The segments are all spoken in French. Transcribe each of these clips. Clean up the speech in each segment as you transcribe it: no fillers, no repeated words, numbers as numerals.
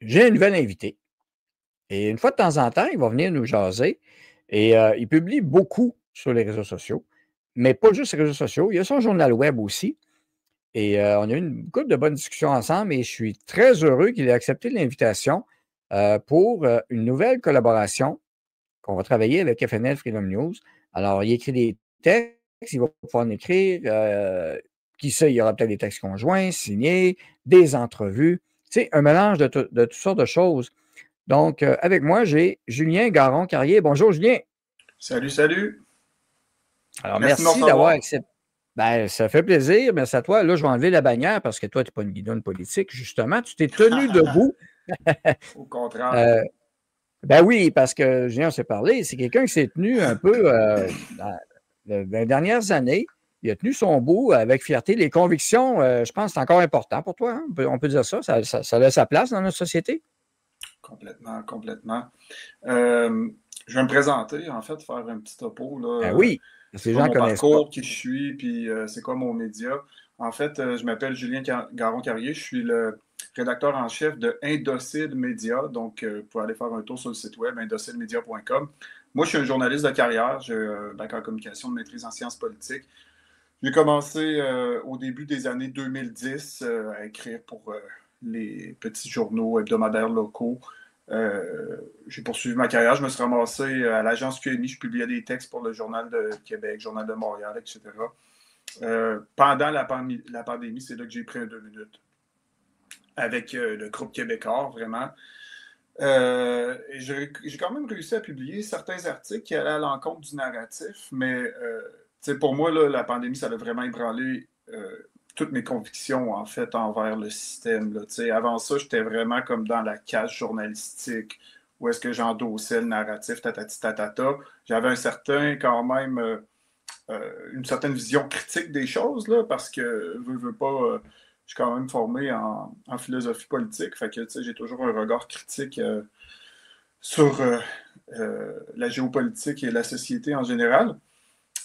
j'ai un nouvel invité. Et une fois de temps en temps, il va venir nous jaser. Et il publie beaucoup sur les réseaux sociaux. Mais pas juste les réseaux sociaux. Il y a son journal web aussi. Et on a eu une couple de bonnes discussions ensemble. Et je suis très heureux qu'il ait accepté l'invitation pour une nouvelle collaboration qu'on va travailler avec FNL Freedom News. Alors, il écrit des textes, il va pouvoir en écrire. Qui sait, il y aura peut-être des textes conjoints, signés, des entrevues. Tu sais, un mélange de toutes sortes de choses. Donc, avec moi, j'ai Julien Garon-Carrier. Bonjour, Julien. Salut, salut. Alors, merci d'avoir accepté. Ben, ça fait plaisir. Merci à toi. Là, je vais enlever la bannière parce que toi, tu n'es pas une guidonne politique, justement. Tu t'es tenu debout. Au contraire. Ben oui, parce que Julien, on s'est parlé. C'est quelqu'un qui s'est tenu un peu dans les dernières années. Il a tenu son bout avec fierté. Les convictions, je pense, c'est encore important pour toi. Hein? On peut dire ça. Ça a sa place dans notre société. Complètement, complètement. Je vais me présenter, en fait, faire un petit topo. Là. Ben oui, c'est quoi mon parcours, qui je suis, puis c'est quoi mon média. En fait, je m'appelle Julien Garon-Carrier. Je suis le rédacteur en chef de Indocile Média. Donc, vous pouvez aller faire un tour sur le site web indocilemedia.com. Moi, je suis un journaliste de carrière. J'ai un bac en communication, de maîtrise en sciences politiques. J'ai commencé au début des années 2010 à écrire pour les petits journaux hebdomadaires locaux. J'ai poursuivi ma carrière. Je me suis ramassé à l'agence QMI. Je publiais des textes pour le Journal de Québec, Journal de Montréal, etc. Pendant la pandémie, c'est là que j'ai pris un 2 minutes avec le groupe québécois, vraiment. Et j'ai quand même réussi à publier certains articles qui allaient à l'encontre du narratif, mais pour moi, là, la pandémie, ça a vraiment ébranlé toutes mes convictions, en fait, envers le système. Là. Avant ça, j'étais vraiment comme dans la cage journalistique, où est-ce que j'endossais le narratif, tatati tatata. J'avais quand même, une certaine vision critique des choses, là, parce que, veux pas, je suis quand même formé en philosophie politique, fait que, j'ai toujours un regard critique sur la géopolitique et la société en général.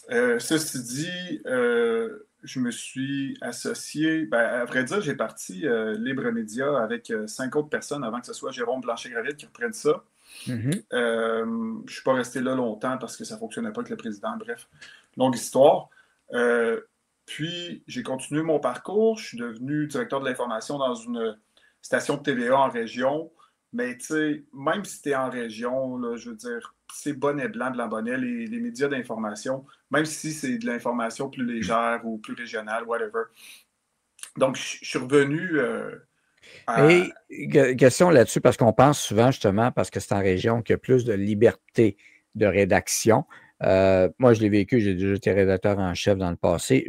Ceci dit, je me suis associé, à vrai dire, j'ai parti Libre Média avec 5 autres personnes avant que ce soit Jérôme Blanchet-Gravel qui reprenne ça. Mm-hmm. Je ne suis pas resté là longtemps parce que ça ne fonctionnait pas avec le président. Bref, longue histoire. Puis, j'ai continué mon parcours. Je suis devenu directeur de l'information dans une station de TVA en région. Mais tu sais, même si tu es en région, là, je veux dire, c'est bonnet blanc, blanc bonnet, les médias d'information, même si c'est de l'information plus légère ou plus régionale, whatever. Donc, je suis revenu Et question là-dessus, parce qu'on pense souvent justement, parce que c'est en région qu'il y a plus de liberté de rédaction. Moi, je l'ai vécu, j'ai déjà été rédacteur en chef dans le passé.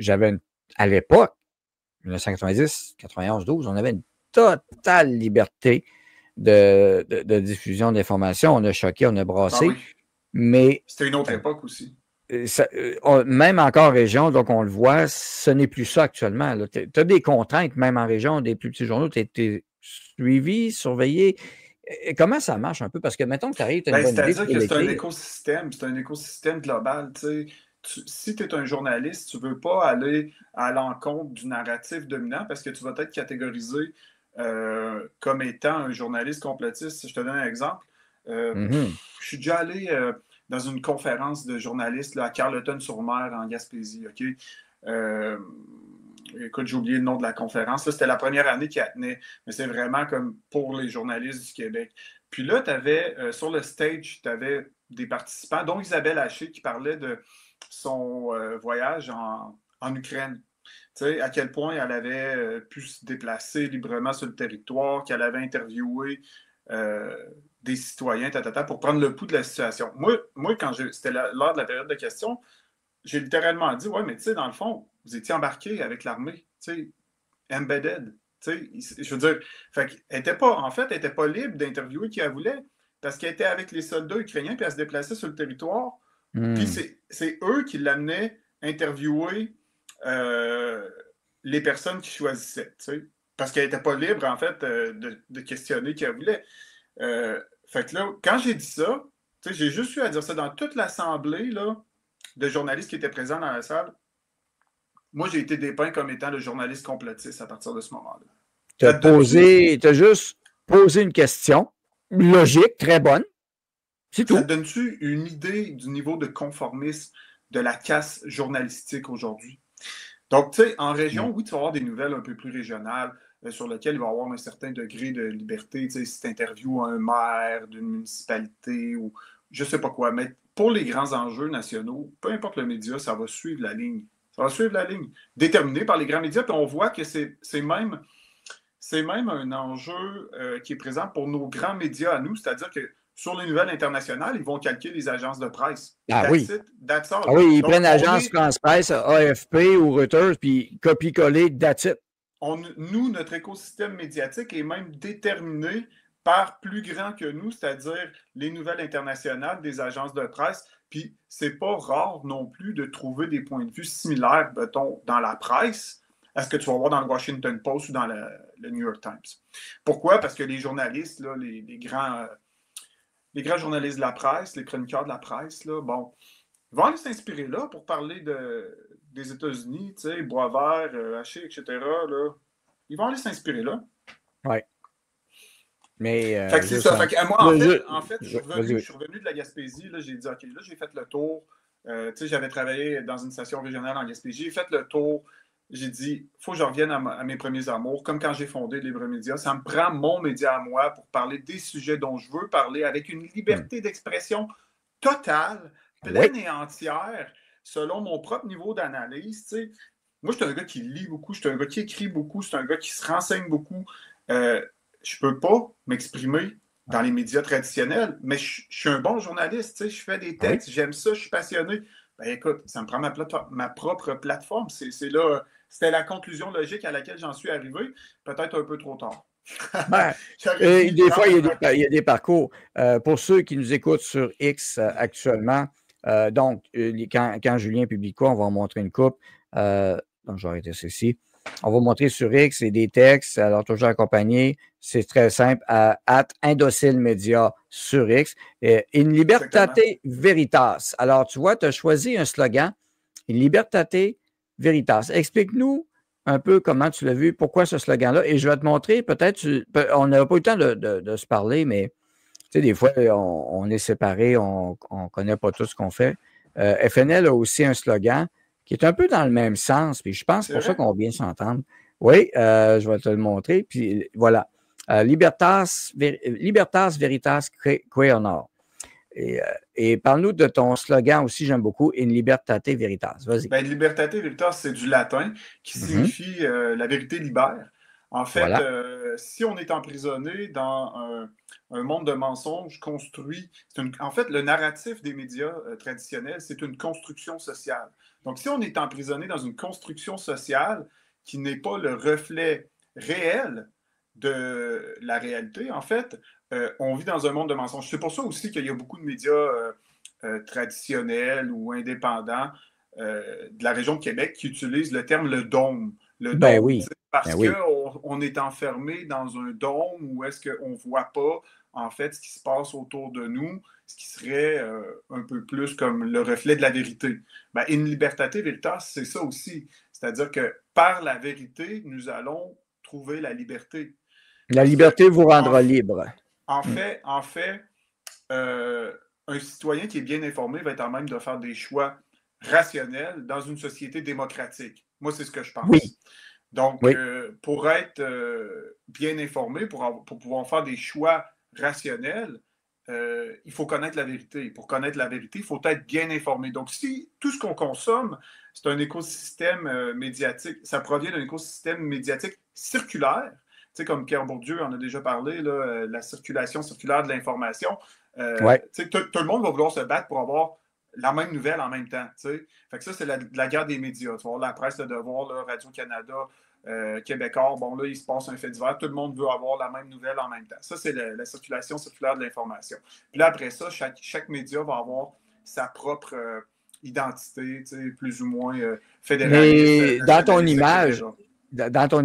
À l'époque, 1990, 91, 12, on avait une totale liberté de diffusion d'informations. On a choqué, on a brassé. Ah oui. Mais c'était une autre époque aussi. Même encore en région, donc on le voit, ce n'est plus ça actuellement. Tu as des contraintes, même en région, des plus petits journaux, tu es suivi, surveillé. Et comment ça marche un peu? Parce que, mettons que tu arrives, tu as une bonne idée. C'est-à-dire que c'est un écosystème global. Si tu es un journaliste, tu ne veux pas aller à l'encontre du narratif dominant parce que tu vas être catégorisé comme étant un journaliste complotiste. Je te donne un exemple. Je suis déjà allé dans une conférence de journalistes là, à Carleton-sur-Mer, en Gaspésie. Okay? Écoute, j'ai oublié le nom de la conférence. Là, c'était la première année qu'il tenait, mais c'est vraiment comme pour les journalistes du Québec. Puis là, tu avais, sur le stage, tu avais des participants, dont Isabelle Haché, qui parlait de son voyage en Ukraine. Tu sais, à quel point elle avait pu se déplacer librement sur le territoire, qu'elle avait interviewé des citoyens, pour prendre le pouls de la situation. Moi quand c'était lors de la période de questions, j'ai littéralement dit, ouais, mais tu sais, dans le fond, vous étiez embarqué avec l'armée, tu sais, embedded. Tu sais, je veux dire, elle n'était pas libre d'interviewer qui elle voulait parce qu'elle était avec les soldats ukrainiens puis elle se déplaçait sur le territoire. Puis c'est eux qui l'amenaient interviewer les personnes qui choisissaient, tu sais, parce qu'elle n'était pas libre, en fait, de questionner qui elle voulait. Fait que là, quand j'ai dit ça, tu sais, j'ai juste eu à dire ça dans toute l'assemblée là, de journalistes qui étaient présents dans la salle. Moi, j'ai été dépeint comme étant le journaliste complotiste à partir de ce moment-là. Tu as juste poser une question logique, très bonne. C'est tout. Ça te donne-tu une idée du niveau de conformisme de la casse journalistique aujourd'hui? Donc, tu sais, en région, oui, tu vas avoir des nouvelles un peu plus régionales sur lesquelles il va y avoir un certain degré de liberté. Tu sais, si tu interviews un maire d'une municipalité ou je sais pas quoi. Mais pour les grands enjeux nationaux, peu importe le média, ça va suivre la ligne. Ça va suivre la ligne déterminée par les grands médias. Puis on voit que c'est même un enjeu qui est présent pour nos grands médias à nous. C'est-à-dire que sur les nouvelles internationales, ils vont calquer les agences de presse. Ah oui. That's all. Ah oui, ils prennent l'agence France-Presse, AFP ou Reuters, puis copie-coller, that's it. Nous, notre écosystème médiatique est même déterminé par plus grand que nous, c'est-à-dire les nouvelles internationales des agences de presse. Puis, c'est pas rare non plus de trouver des points de vue similaires, mettons, dans la presse à ce que tu vas voir dans le Washington Post ou dans le New York Times. Pourquoi? Parce que les journalistes, là, les grands journalistes de la presse, les chroniqueurs de la presse, là, bon, ils vont aller s'inspirer là pour parler des États-Unis, tu sais, Boisvert, Haché, etc. Là. Ils vont aller s'inspirer là. Oui. Mais. Fait que c'est ça. Fait que, moi, en fait, je suis revenu de la Gaspésie. Là, j'ai dit, OK, là, j'ai fait le tour. Tu sais, j'avais travaillé dans une station régionale en Gaspésie. J'ai fait le tour. J'ai dit, il faut que je revienne à mes premiers amours, comme quand j'ai fondé Libre Média. Ça me prend mon média à moi pour parler des sujets dont je veux parler avec une liberté d'expression totale, pleine et entière, selon mon propre niveau d'analyse. Tu sais. Moi, je suis un gars qui lit beaucoup, je suis un gars qui écrit beaucoup, je suis un gars qui se renseigne beaucoup. Je ne peux pas m'exprimer dans les médias traditionnels, mais je suis un bon journaliste. Tu sais, je fais des textes, j'aime ça, je suis passionné. Ben écoute, ça me prend ma propre plateforme. C'était la conclusion logique à laquelle j'en suis arrivé, peut-être un peu trop tard. Des fois, il y a des parcours. Pour ceux qui nous écoutent sur X actuellement, donc, quand Julien publie quoi, on va en montrer une coupe. Donc, je vais arrêter ceci. On va montrer sur X et des textes, alors toujours accompagné. C'est très simple, @Indocile Média sur X. In libertate veritas. Alors, tu vois, tu as choisi un slogan, In libertate veritas. Explique-nous un peu comment tu l'as vu, pourquoi ce slogan-là. Et je vais te montrer, peut-être, on n'a pas eu le temps de se parler, mais tu sais, des fois, on est séparés, on ne connaît pas tout ce qu'on fait. FNL a aussi un slogan qui est un peu dans le même sens, puis je pense que c'est pour ça qu'on vient s'entendre. Oui, je vais te le montrer, puis voilà. Libertas Veritas Que Honor. Et parle-nous de ton slogan aussi, j'aime beaucoup, In Libertate Veritas. Vas-y. Ben, Libertate Veritas, c'est du latin qui signifie la vérité libère. En fait, si on est emprisonné dans un monde de mensonges construit, en fait, le narratif des médias traditionnels, c'est une construction sociale. Donc, si on est emprisonné dans une construction sociale qui n'est pas le reflet réel de la réalité, en fait, on vit dans un monde de mensonges. C'est pour ça aussi qu'il y a beaucoup de médias traditionnels ou indépendants de la région de Québec qui utilisent le terme le dôme. Le dôme, oui. Parce qu'on est enfermé dans un dôme où est-ce qu'on ne voit pas, en fait, ce qui se passe autour de nous, ce qui serait un peu plus comme le reflet de la vérité. Ben, In Libertate Veritas, c'est ça aussi. C'est-à-dire que par la vérité, nous allons trouver la liberté. La liberté vous rendra libre. En fait, un citoyen qui est bien informé va être en même de faire des choix rationnels dans une société démocratique. Moi, c'est ce que je pense. Oui. Donc, pour être bien informé, pour pouvoir faire des choix rationnels, il faut connaître la vérité. Pour connaître la vérité, il faut être bien informé. Donc, si tout ce qu'on consomme, c'est un écosystème médiatique, ça provient d'un écosystème médiatique circulaire, tu sais, comme Pierre Bourdieu en a déjà parlé, là, la circulation circulaire de l'information. Tout le monde va vouloir se battre pour avoir la même nouvelle en même temps. T'sais. Fait que ça, c'est la guerre des médias. Tu vois, la presse, le devoir, là, Radio-Canada, Québécois, bon là, il se passe un fait divers. Tout le monde veut avoir la même nouvelle en même temps. Ça, c'est la circulation circulaire de l'information. Puis là, après ça, chaque média va avoir sa propre identité, plus ou moins fédéraliste. Mais dans ton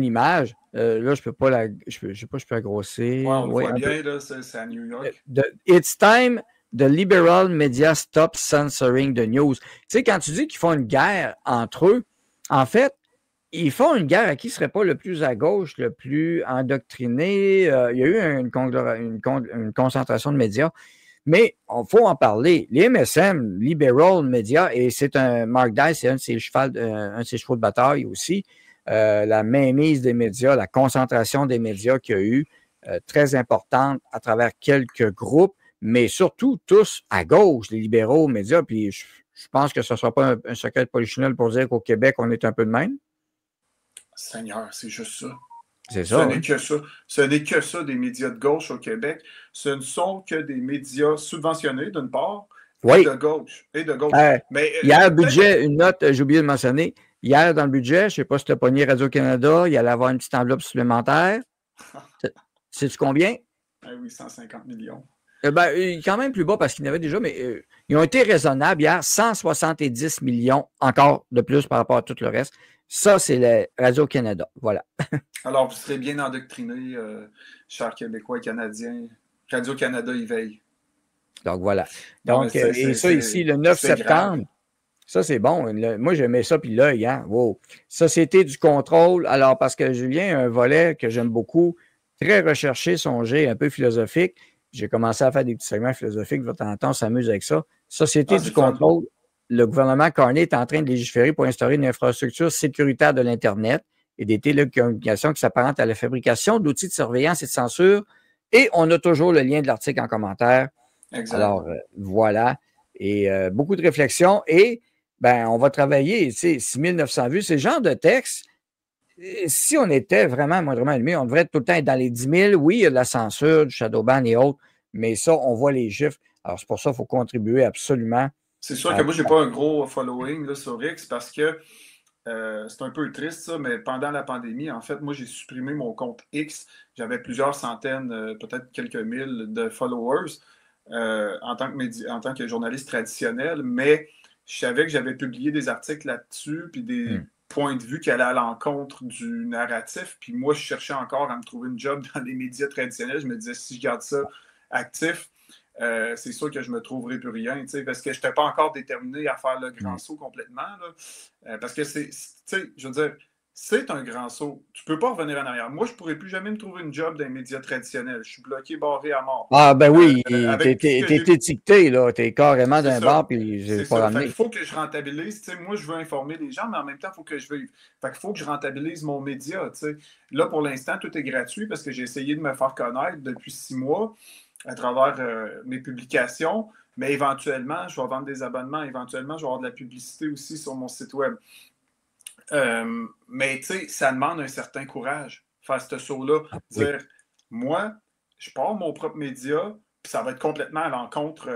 image, là, je peux pas je sais pas, je peux la grossir. Ouais, on le voit bien, là, c'est à New York. It's time the liberal media stop censoring the news. Tu sais, quand tu dis qu'ils font une guerre entre eux, en fait, ils font une guerre à qui ne serait pas le plus à gauche, le plus endoctriné. Il y a eu une concentration de médias, mais il faut en parler. Les MSM, Liberal Media, et c'est Mark Dice, c'est un de ses chevaux de bataille aussi, la mainmise des médias, la concentration des médias qu'il y a eu, très importante à travers quelques groupes, mais surtout tous à gauche, les libéraux, médias, puis je pense que ce ne sera pas un secret de polichinelle pour dire qu'au Québec, on est un peu de même. Seigneur, c'est juste ça. C'est ça. Ce n'est que ça. Ce n'est que ça des médias de gauche au Québec. Ce ne sont que des médias subventionnés, d'une part, et de gauche. Mais, hier, budget, une note, j'ai oublié de mentionner. Hier, dans le budget, je ne sais pas si tu as pogné Radio-Canada, il allait avoir une petite enveloppe supplémentaire. Sais-tu combien? Oui, 150 millions. Quand même plus bas parce qu'il y en avait déjà, mais ils ont été raisonnables hier. 170 millions encore de plus par rapport à tout le reste. Ça, c'est le Radio-Canada. Voilà. Alors, vous serez bien endoctrinés, chers Québécois et Canadiens. Radio-Canada y veille. Donc, voilà. Donc, et ça ici, le 9 septembre, ça, c'est bon. Moi, j'aimais ça, puis l'œil, hein? Wow. Société du contrôle. Alors, parce que Julien a un volet que j'aime beaucoup, très recherché, songé, un peu philosophique. J'ai commencé à faire des petits segments philosophiques. De temps en temps, on s'amuse avec ça. Société du contrôle. Le gouvernement Carney est en train de légiférer pour instaurer une infrastructure sécuritaire de l'Internet et des télécommunications qui s'apparentent à la fabrication d'outils de surveillance et de censure. Et on a toujours le lien de l'article en commentaire. Exact. Alors, voilà. Et beaucoup de réflexions. Et on va travailler, 6900 vues. C'est le genre de texte. Si on était vraiment moindrement allumé, on devrait tout le temps être dans les 10 000. Oui, il y a de la censure, du shadowban et autres, mais ça, on voit les chiffres. Alors, c'est pour ça qu'il faut contribuer absolument. C'est sûr que moi, je n'ai pas un gros following là, sur X parce que c'est un peu triste, ça, mais pendant la pandémie, en fait, moi, j'ai supprimé mon compte X. J'avais plusieurs centaines, peut-être quelques mille de followers en tant que journaliste traditionnel, mais je savais que j'avais publié des articles là-dessus, puis des points de vue qui allaient à l'encontre du narratif. Puis moi, je cherchais encore à me trouver une job dans les médias traditionnels. Je me disais, si je garde ça actif, c'est sûr que je me trouverai plus rien, parce que je n'étais pas encore déterminé à faire le grand saut complètement. Là, parce que je veux dire, c'est un grand saut. Tu ne peux pas revenir en arrière. Moi, je ne pourrais plus jamais me trouver une job dans les médias traditionnels. Je suis bloqué, barré à mort. Ah, ben oui, t'es étiqueté, là. T'es carrément d'un bar, puis j'ai pas ramené. Il faut que je rentabilise. Moi, je veux informer les gens, mais en même temps, il faut que je vive. Fait qu'il faut que je rentabilise mon média. Là, pour l'instant, tout est gratuit parce que j'ai essayé de me faire connaître depuis 6 mois à travers mes publications. Mais éventuellement, je vais vendre des abonnements. Éventuellement, je vais avoir de la publicité aussi sur mon site web. Mais ça demande un certain courage, faire ce saut-là. Dire, moi, je pars mon propre média, puis ça va être complètement à l'encontre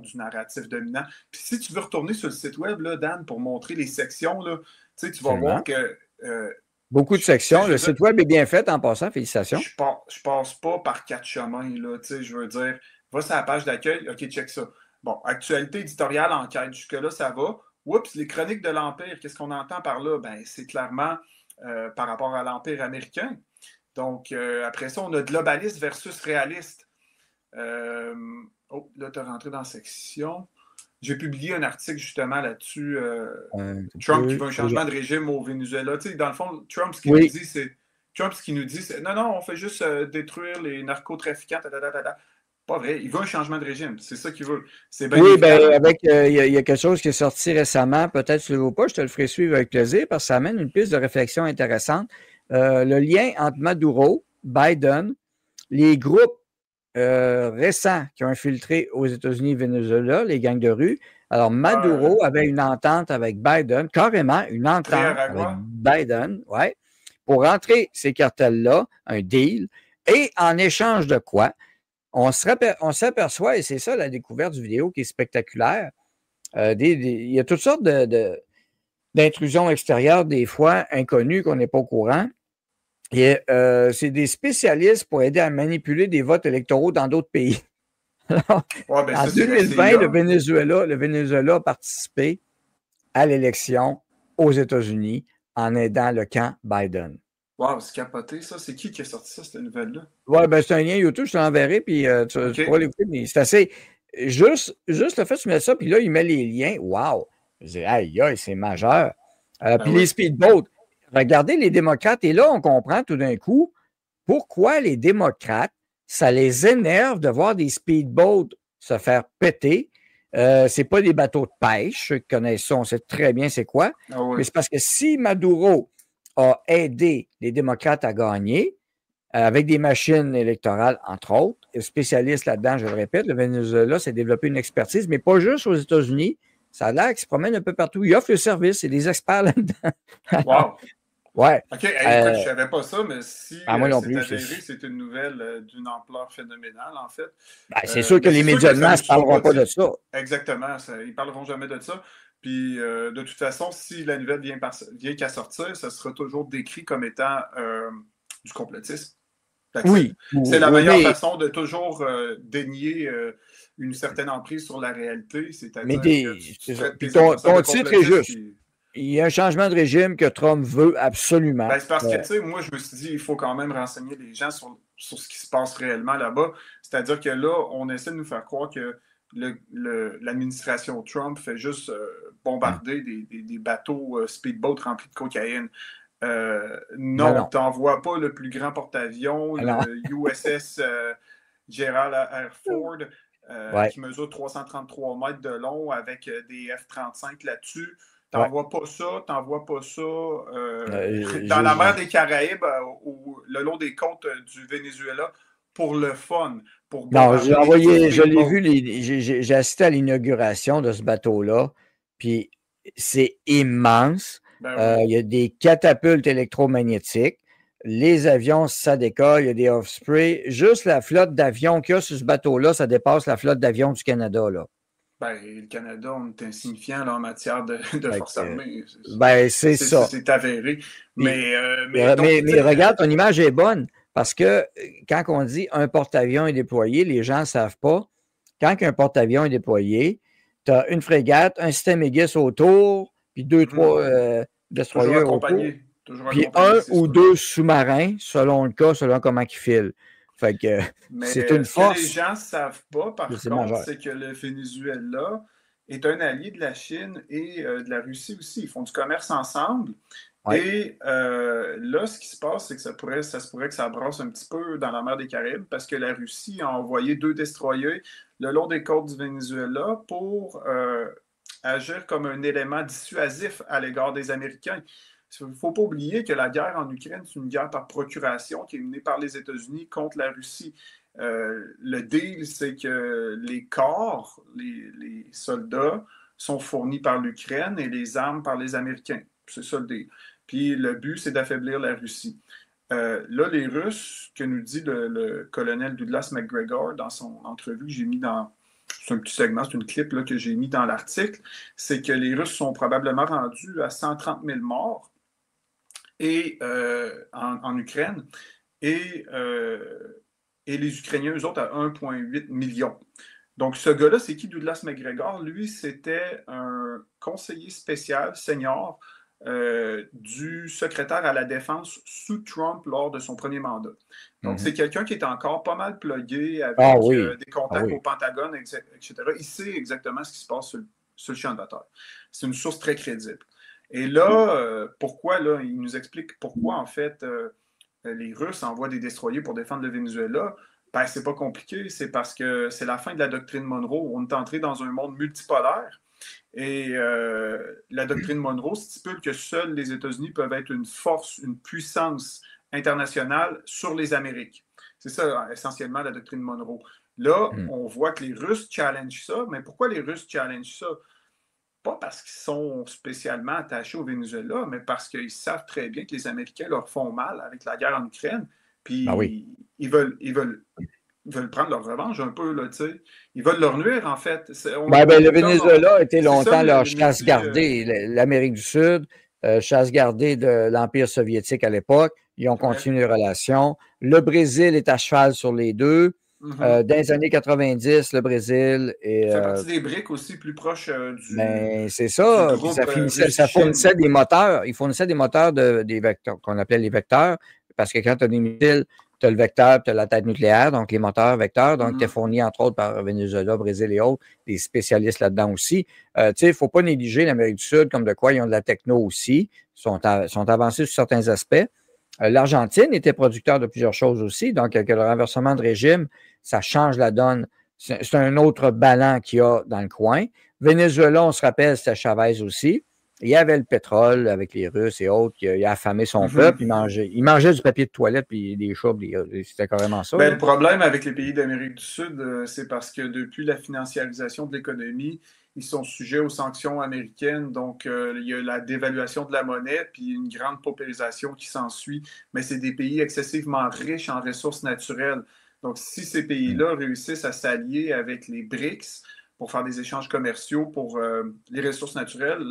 du narratif dominant. Puis si tu veux retourner sur le site web, là, Dan, pour montrer les sections, là, tu vas voir que... beaucoup de sections. Le site web est bien fait en passant. Félicitations. Je passe pas par 4 chemins, là, je veux dire, va sur la page d'accueil, OK, check ça. Bon, actualité éditoriale, enquête, jusque-là, ça va. Oups, les chroniques de l'Empire, qu'est-ce qu'on entend par là? C'est clairement par rapport à l'Empire américain. Donc, après ça, on a globaliste versus réaliste. Là, tu as rentré dans la section. J'ai publié un article justement là-dessus. Trump qui veut un changement de régime au Venezuela. Dans le fond, Trump, ce qu'il nous dit, c'est non, on fait juste détruire les narcotrafiquants. Pas vrai, il veut un changement de régime, c'est ça qu'il veut. Oui, avec il y a quelque chose qui est sorti récemment, peut-être tu ne le vois pas, je te le ferai suivre avec plaisir parce que ça amène une piste de réflexion intéressante. Le lien entre Maduro, Biden, les groupes récents qui ont infiltré aux États-Unis et Venezuela, les gangs de rue. Alors, Maduro avait une entente avec Biden, carrément une entente avec Biden, pour rentrer ces cartels-là, un deal, et en échange de quoi? On s'aperçoit, et c'est ça la découverte du vidéo qui est spectaculaire, il y a toutes sortes d'intrusions extérieures, des fois inconnues, qu'on n'est pas au courant. Et c'est des spécialistes pour aider à manipuler des votes électoraux dans d'autres pays. Alors, en 2020, le Venezuela a participé à l'élection aux États-Unis en aidant le camp Biden. Wow, c'est capoté, ça. C'est qui a sorti ça, cette nouvelle-là? Oui, c'est un lien YouTube, je te l'enverrai, puis tu pourras l'écouter, mais c'est assez... Juste le fait que tu mets ça, puis là, il met les liens. Wow! Je dis, aïe, c'est majeur. Puis les speedboats, regardez les démocrates, et là, on comprend tout d'un coup pourquoi les démocrates, ça les énerve de voir des speedboats se faire péter. C'est pas des bateaux de pêche, ceux qui connaissent ça, on sait très bien c'est quoi. Mais c'est parce que si Maduro a aidé les démocrates à gagner, avec des machines électorales, entre autres, spécialiste là-dedans, je le répète, le Venezuela s'est développé une expertise, mais pas juste aux États-Unis. Ça a l'air qu'ils se promènent un peu partout. Ils offrent le service, c'est des experts là-dedans. Wow! Ouais. OK, écoute, je ne savais pas ça, mais si moi non c'est plus, avéré, c'est une nouvelle d'une ampleur phénoménale, en fait. C'est sûr que les médias de masse ne parleront pas de ça. Exactement, ils ne parleront jamais de ça. Puis, de toute façon, si la nouvelle vient qu'à sortir, ça sera toujours décrit comme étant du complotisme. Oui. C'est la meilleure façon de toujours dénier une certaine emprise sur la réalité, c'est-à-dire que ton titre est juste. Il y a un changement de régime que Trump veut absolument. C'est parce que, tu sais, moi, je me suis dit, il faut quand même renseigner les gens sur ce qui se passe réellement là-bas. C'est-à-dire que là, on essaie de nous faire croire que l'administration Trump fait juste bombarder des bateaux speedboat remplis de cocaïne. Non, tu n'envoies pas le plus grand porte-avions, le USS Gerald R. Ford, qui mesure 333 mètres de long avec des F-35 là-dessus. T'envoies pas ça dans la mer des Caraïbes ou le long des côtes du Venezuela pour le fun. Non, je l'ai vu, j'ai assisté à l'inauguration de ce bateau-là, puis c'est immense. Il y a des catapultes électromagnétiques. Les avions, ça décolle, il y a des off-spray. Juste la flotte d'avions qu'il y a sur ce bateau-là, ça dépasse la flotte d'avions du Canada, là. Le Canada, on est insignifiant là, en matière de forces armées. C'est ça. C'est avéré. Mais regarde, ton image est bonne parce que quand on dit un porte-avions est déployé, les gens ne savent pas. Quand un porte-avions est déployé, tu as une frégate, un système Aegis autour, puis 2-3 destroyers autour. Puis un ou deux sous-marins, selon le cas, selon comment ils filent. Fait que c'est une force. Ce que les gens ne savent pas, par contre, c'est que le Venezuela est un allié de la Chine et de la Russie aussi. Ils font du commerce ensemble. Ouais. Et là, ce qui se passe, c'est que ça se pourrait que ça brasse un petit peu dans la mer des Caraïbes parce que la Russie a envoyé 2 destroyers le long des côtes du Venezuela pour agir comme un élément dissuasif à l'égard des Américains. Il ne faut pas oublier que la guerre en Ukraine, c'est une guerre par procuration qui est menée par les États-Unis contre la Russie. Le deal, c'est que les corps, les soldats, sont fournis par l'Ukraine et les armes par les Américains. C'est ça le deal. Puis le but, c'est d'affaiblir la Russie. Là, les Russes, que nous dit le colonel Douglas McGregor dans son entrevue que j'ai mis dans... C'est un petit segment, c'est une clip là, que j'ai mis dans l'article, c'est que les Russes sont probablement rendus à 130 000 morts en Ukraine et les Ukrainiens, eux autres, à 1,8 million. Donc, ce gars-là, c'est qui, Douglas McGregor? Lui, c'était un conseiller spécial senior du secrétaire à la défense sous Trump lors de son premier mandat. Donc, c'est quelqu'un qui est encore pas mal plugué avec des contacts au Pentagone, etc. Il sait exactement ce qui se passe sur le champ de bataille. C'est une source très crédible. Et là, pourquoi, là, il nous explique pourquoi, en fait, les Russes envoient des destroyers pour défendre le Venezuela. Ben, c'est pas compliqué, c'est parce que c'est la fin de la doctrine Monroe. On est entré dans un monde multipolaire. Et la doctrine Monroe stipule que seuls les États-Unis peuvent être une force, une puissance internationale sur les Amériques. C'est ça, essentiellement, la doctrine Monroe. Là, on voit que les Russes challengent ça. Mais pourquoi les Russes challengent ça? Pas parce qu'ils sont spécialement attachés au Venezuela, mais parce qu'ils savent très bien que les Américains leur font mal avec la guerre en Ukraine. Puis ils veulent prendre leur revanche un peu, là, tu sais. Ils veulent leur nuire, en fait. Le Venezuela a été longtemps leur chasse gardée. L'Amérique du Sud, chasse gardée de l'Empire soviétique à l'époque. Ils ont continué les relations. Le Brésil est à cheval sur les deux. Dans les années 90, le Brésil est... Ça fait partie des BRICS aussi, plus proche du... Mais c'est ça. Ça fournissait des moteurs. Ils fournissaient des moteurs des vecteurs, qu'on appelait les vecteurs, parce que quand tu as des missiles tu as le vecteur, tu as la tête nucléaire, donc les moteurs vecteurs, donc tu es Mhm. fourni entre autres par Venezuela, Brésil et autres, des spécialistes là-dedans aussi. Tu sais, il ne faut pas négliger l'Amérique du Sud comme de quoi ils ont de la techno aussi, sont avancés sur certains aspects. L'Argentine était producteur de plusieurs choses aussi, donc avec le renversement de régime, ça change la donne. C'est un autre ballon qu'il y a dans le coin. Venezuela, on se rappelle, c'était Chavez aussi. Il y avait le pétrole avec les Russes et autres, il a affamé son Mhm. peuple, il mangeait du papier de toilette puis des chats, c'était carrément ça, Ben, là. le problème avec les pays d'Amérique du Sud, c'est parce que depuis la financiarisation de l'économie, ils sont sujets aux sanctions américaines. Donc, il y a la dévaluation de la monnaie, puis une grande paupérisation qui s'ensuit. Mais c'est des pays excessivement riches en ressources naturelles. Donc, si ces pays-là réussissent à s'allier avec les BRICS pour faire des échanges commerciaux pour les ressources naturelles,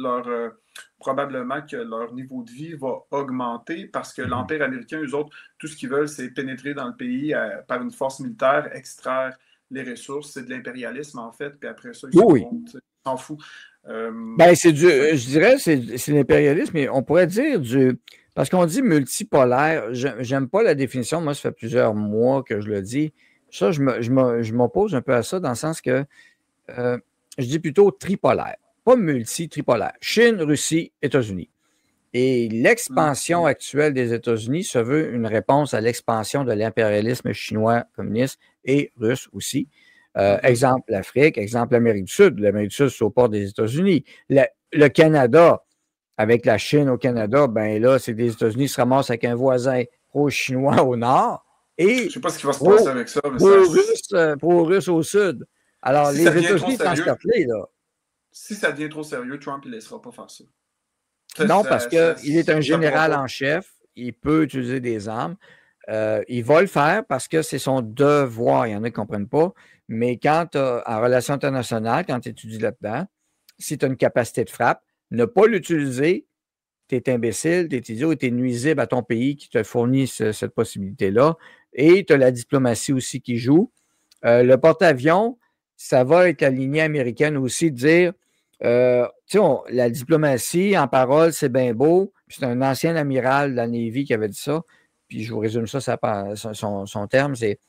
probablement que leur niveau de vie va augmenter parce que l'Empire américain, eux autres, tout ce qu'ils veulent, c'est pénétrer dans le pays par une force militaire, extraire les ressources. C'est de l'impérialisme, en fait. Puis après ça, ils Oui, s'en oui. vont. Ils s'en foutent. Ben, c'est du, Fait je dirais, c'est l'impérialisme, mais on pourrait dire parce qu'on dit multipolaire, j'aime pas la définition, moi, ça fait plusieurs mois que je le dis. Ça, je m'oppose un peu à ça dans le sens que euh, je dis plutôt tripolaire, pas multi-tripolaire. Chine, Russie, États-Unis. Et l'expansion actuelle des États-Unis se veut une réponse à l'expansion de l'impérialisme chinois communiste et russe aussi. Exemple l'Afrique, exemple l'Amérique du Sud. L'Amérique du Sud, c'est au port des États-Unis. Le Canada, avec la Chine au Canada, ben là, c'est que les États-Unis se ramassent avec un voisin pro-chinois au nord je et sais pas ce qui va se passer avec ça, mais pro-russe pro-russe au sud. Alors, si ça les devient trop États-Unis sont sérieux, cerclés, là. Trump, il ne laissera pas faire ça. Non, parce qu'il est un Ça pourra général pas. en chef, il peut utiliser des armes. Il va le faire parce que c'est son devoir. Il y en a qui ne comprennent pas. Mais quand en relation internationale, quand tu étudies là-dedans, si tu as une capacité de frappe, ne pas l'utiliser, tu es imbécile, tu es idiot et tu es nuisible à ton pays qui te fournit cette possibilité-là. Et tu as la diplomatie aussi qui joue. Le porte-avions, ça va avec la lignée américaine aussi de dire, tu sais, la diplomatie en parole, c'est bien beau. Puis c'est un ancien amiral de la Navy qui avait dit ça. Puis je vous résume ça, son terme, c'est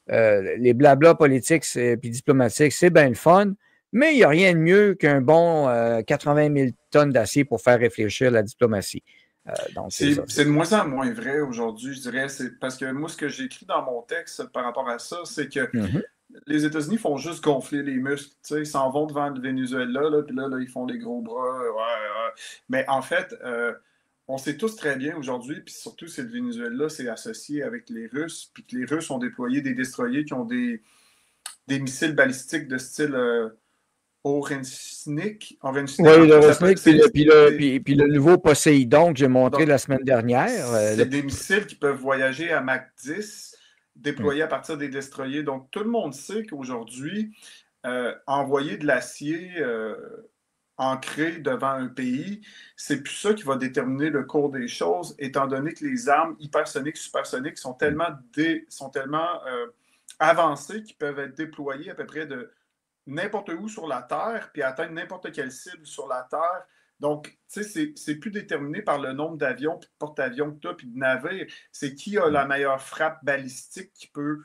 les blablas politiques puis diplomatiques, c'est bien le fun, mais il n'y a rien de mieux qu'un bon 80 000 tonnes d'acier pour faire réfléchir la diplomatie. Donc, c'est ça. C'est de moins en moins vrai aujourd'hui, je dirais. C'est parce que moi, ce que j'ai écrit dans mon texte par rapport à ça, c'est que Mhm. les États-Unis font juste gonfler les muscles. Tu sais, ils s'en vont devant le Venezuela, là, puis là, ils font les gros bras. Ouais, ouais. Mais en fait, on sait tous très bien aujourd'hui, puis surtout si le Venezuela c'est associé avec les Russes, puis que les Russes ont déployé des destroyers qui ont des missiles balistiques de style Orensnik. Oui, En tout le cas, Resnick, puis le nouveau Poséidon que j'ai montré donc, la semaine dernière. c'est des missiles qui peuvent voyager à Mach 10, Hum. déployés à partir des destroyers. Donc, tout le monde sait qu'aujourd'hui, envoyer de l'acier ancré devant un pays, c'est plus ça qui va déterminer le cours des choses, étant donné que les armes hypersoniques, supersoniques sont tellement avancées qu'ils peuvent être déployées à peu près de n'importe où sur la Terre, puis atteindre n'importe quelle cible sur la Terre. Donc, tu sais, c'est plus déterminé par le nombre d'avions, puis de porte-avions que tu as, puis de navires. C'est qui a la meilleure frappe balistique qui peut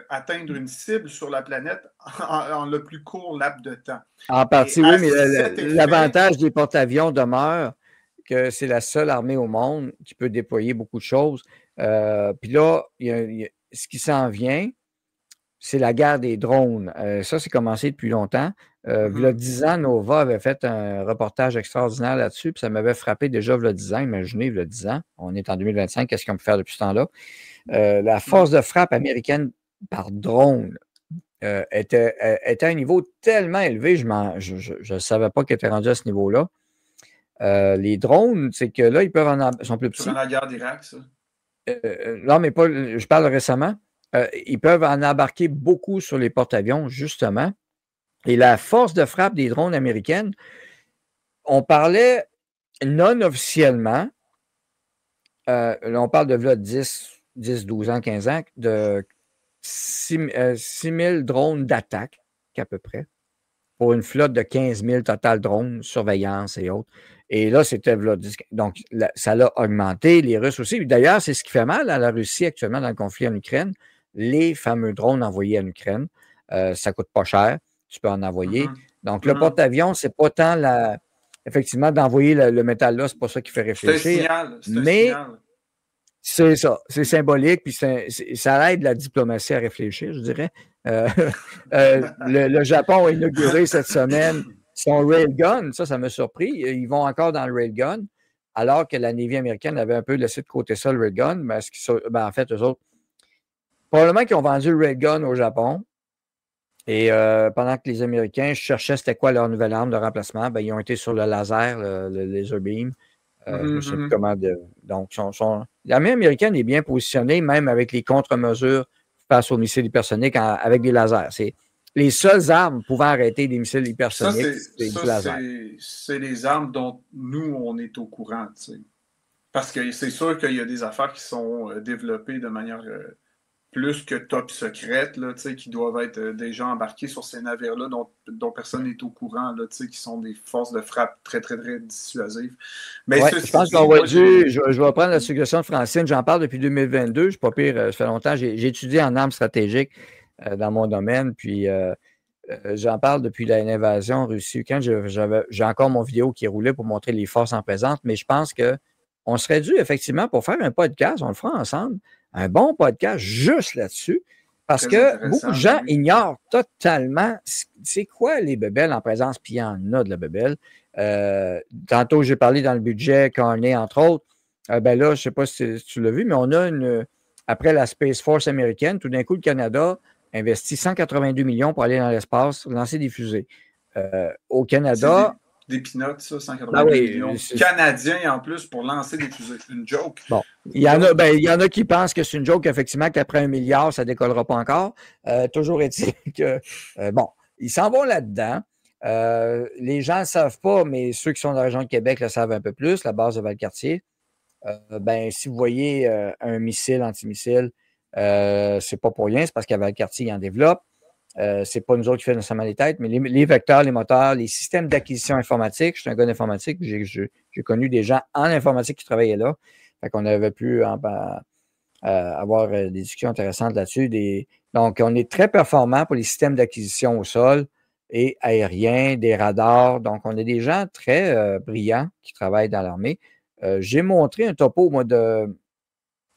atteindre une cible sur la planète en le plus court laps de temps. En Et partie, oui, à mais cet effet, l'avantage des porte-avions demeure que c'est la seule armée au monde qui peut déployer beaucoup de choses. Puis là, ce qui s'en vient, c'est la guerre des drones. Ça, c'est commencé depuis longtemps. Il y a 10 ans, Nova avait fait un reportage extraordinaire là-dessus, puis ça m'avait frappé déjà il y a 10 ans. Imaginez, il y a 10 ans. On est en 2025, qu'est-ce qu'on peut faire depuis ce temps-là? La force de frappe américaine par drone était à un niveau tellement élevé, je ne savais pas qu'elle était rendue à ce niveau-là. Les drones, c'est que là, ils peuvent ils sont plus durant petits. la guerre d'Irak, ça. Non, mais pas, je parle récemment. Ils peuvent en embarquer beaucoup sur les porte-avions, justement. Et la force de frappe des drones américaines, on parlait non officiellement, là, on parle de là, 10, 12 ans, 15 ans, de 6 000 drones d'attaque, à peu près. pour une flotte de 15 000 total drones, surveillance et autres. Et là, c'était donc ça l'a augmenté, les Russes aussi. D'ailleurs, c'est ce qui fait mal à la Russie actuellement dans le conflit en Ukraine, les fameux drones envoyés en Ukraine. Ça coûte pas cher, tu peux en envoyer. Donc, le porte-avions, c'est pas tant effectivement, d'envoyer le métal là, c'est pas ça qui fait réfléchir. C'est un signal. C'est ça, c'est symbolique, puis ça aide la diplomatie à réfléchir, je dirais. Le Japon a inauguré cette semaine son railgun, ça m'a surpris. Ils vont encore dans le railgun, alors que la Navy américaine avait un peu laissé de côté ça, le railgun. Mais en fait, eux autres, probablement qu'ils ont vendu le railgun au Japon. Et pendant que les Américains cherchaient c'était quoi leur nouvelle arme de remplacement, ben, ils ont été sur le laser, le laser beam. Je ne sais plus comment. Donc, l'armée américaine est bien positionnée, même avec les contre-mesures face aux missiles hypersoniques avec des lasers. C'est les seules armes pouvant arrêter des missiles hypersoniques. C'est les armes dont nous, on est au courant. Tu sais. Parce que c'est sûr qu'il y a des affaires qui sont développées de manière plus que top secrète, là, qui doivent être déjà embarqués sur ces navires-là dont personne n'est au courant, là, qui sont des forces de frappe très, très, très dissuasives. Mais je pense qu'on va dire, je vais prendre la suggestion de Francine, j'en parle depuis 2022, je ne suis pas pire, ça fait longtemps, j'ai étudié en armes stratégiques dans mon domaine, puis j'en parle depuis l'invasion Russie-Ukraine, j'ai encore mon vidéo qui roulait pour montrer les forces en présence, mais je pense qu'on serait dû effectivement pour faire un podcast, on le fera ensemble, un bon podcast juste là-dessus, parce que beaucoup de gens ignorent totalement c'est quoi les bébelles en présence, puis il y en a de la bébelle. Tantôt, j'ai parlé dans le budget Carney, entre autres. Ben là, je ne sais pas si tu l'as vu, mais on a après la Space Force américaine, tout d'un coup, le Canada investit 182 millions pour aller dans l'espace, lancer des fusées. Au Canada... Des peanuts, ça, 180 millions canadiens en plus pour lancer des fusées. C'est une joke. Bon. Il y en a qui pensent que c'est une joke, effectivement, qu'après 1 milliard, ça ne décollera pas encore. Toujours est-il que, ils s'en vont là-dedans. Les gens ne le savent pas, mais ceux qui sont dans la région de Québec le savent un peu plus, la base de Valcartier. Si vous voyez un missile, antimissile, c'est pas pour rien, c'est parce qu'à Valcartier, ils en développent. C'est pas nous autres qui faisons nécessairement les têtes, mais les vecteurs, les moteurs, les systèmes d'acquisition informatique. Je suis un gars d'informatique, j'ai connu des gens en informatique qui travaillaient là. Fait qu'on avait pu avoir des discussions intéressantes là-dessus. Donc, on est très performant pour les systèmes d'acquisition au sol et aérien, des radars. Donc, on a des gens très brillants qui travaillent dans l'armée. J'ai montré un topo, moi,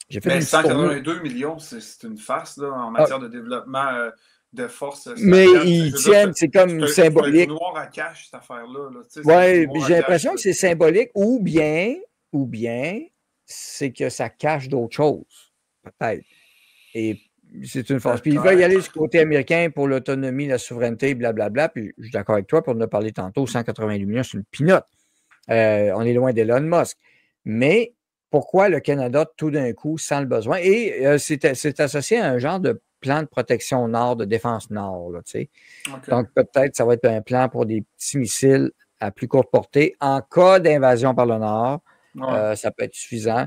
J'ai fait 182 millions, c'est une farce là, en matière de développement de force. Mais ils tiennent, c'est comme symbolique. C'est un noir à cash, cette affaire-là. Oui, j'ai l'impression que c'est symbolique ou bien, c'est que ça cache d'autres choses, peut-être. Et c'est une force. Puis il va y aller du côté américain pour l'autonomie, la souveraineté, blablabla. Puis je suis d'accord avec toi, pour en a parlé tantôt, 188 millions, c'est une pinotte. On est loin d'Elon Musk. Mais pourquoi le Canada, tout d'un coup, sent le besoin? Et c'est associé à un genre de plan de protection nord, de défense nord. Là, okay. Donc, peut-être ça va être un plan pour des petits missiles à plus courte portée. En cas d'invasion par le nord, ça peut être suffisant.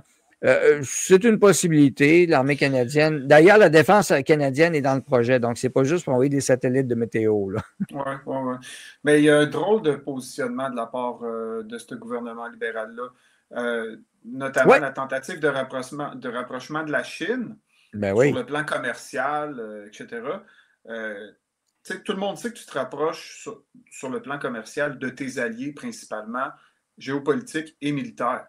C'est une possibilité. L'armée canadienne... D'ailleurs, la défense canadienne est dans le projet. Donc, c'est pas juste pour envoyer des satellites de météo. Oui. Mais il y a un drôle de positionnement de la part de ce gouvernement libéral-là. Notamment la tentative de rapprochement de la Chine sur le plan commercial, etc. Tout le monde sait que tu te rapproches sur le plan commercial de tes alliés, principalement géopolitiques et militaires.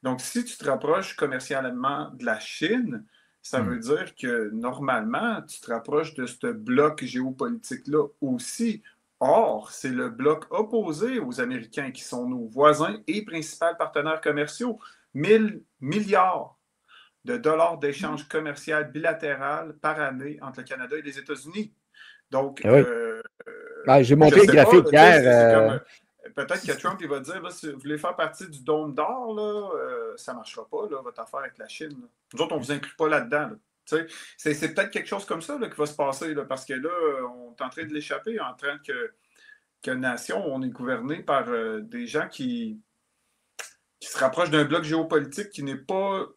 Donc, si tu te rapproches commercialement de la Chine, ça veut dire que normalement, tu te rapproches de ce bloc géopolitique-là aussi. Or, c'est le bloc opposé aux Américains qui sont nos voisins et principaux partenaires commerciaux. 1000 milliards de dollars d'échanges commerciaux bilatéral par année entre le Canada et les États-Unis. Donc, j'ai montré le graphique hier. Peut-être que Trump il va dire, là, si vous voulez faire partie du dôme d'or, ça ne marchera pas, là, votre affaire avec la Chine. Là. Nous autres, on ne vous inclut pas là-dedans. Là. C'est peut-être quelque chose comme ça là, qui va se passer, là, parce que là, on est en train de l'échapper, en train que nation, on est gouverné par des gens qui se rapprochent d'un bloc géopolitique qui n'est pas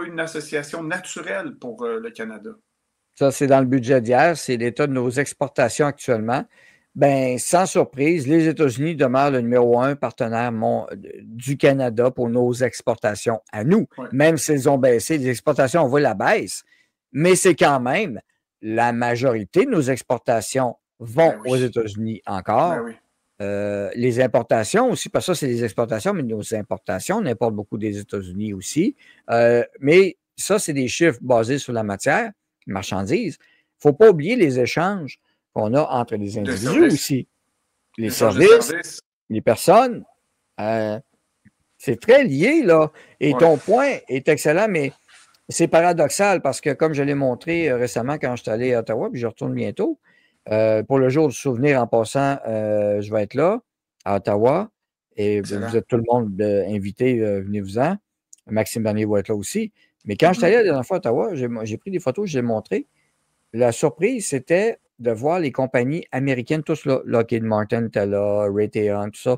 une association naturelle pour le Canada. Ça, c'est dans le budget d'hier. C'est l'état de nos exportations actuellement. Ben, sans surprise, les États-Unis demeurent le numéro un partenaire du Canada pour nos exportations à nous. Ouais. Même s'ils ont baissé, les exportations, on voit la baisse, mais c'est quand même la majorité de nos exportations vont Ben aux oui. États-Unis Ben encore. oui. Les importations aussi, parce que ça, c'est les exportations, mais nos importations, on importe beaucoup des États-Unis aussi. Mais ça, c'est des chiffres basés sur la matière, marchandises. Il ne faut pas oublier les échanges qu'on a entre les De individus service. aussi. Les L'échange de services, services. les personnes, c'est très lié, là. Et Ouais. ton point est excellent, mais c'est paradoxal parce que, comme je l'ai montré récemment quand je suis allé à Ottawa, puis je retourne bientôt, pour le jour du souvenir en passant, je vais être là, à Ottawa, et Excellent. vous êtes tout le monde invité, venez-vous-en. Maxime Bernier va être là aussi. Mais quand je suis allé la dernière fois à Ottawa, j'ai pris des photos, je les ai montrées. La surprise, c'était de voir les compagnies américaines, tous là, Lockheed Martin était là, Raytheon, tout ça,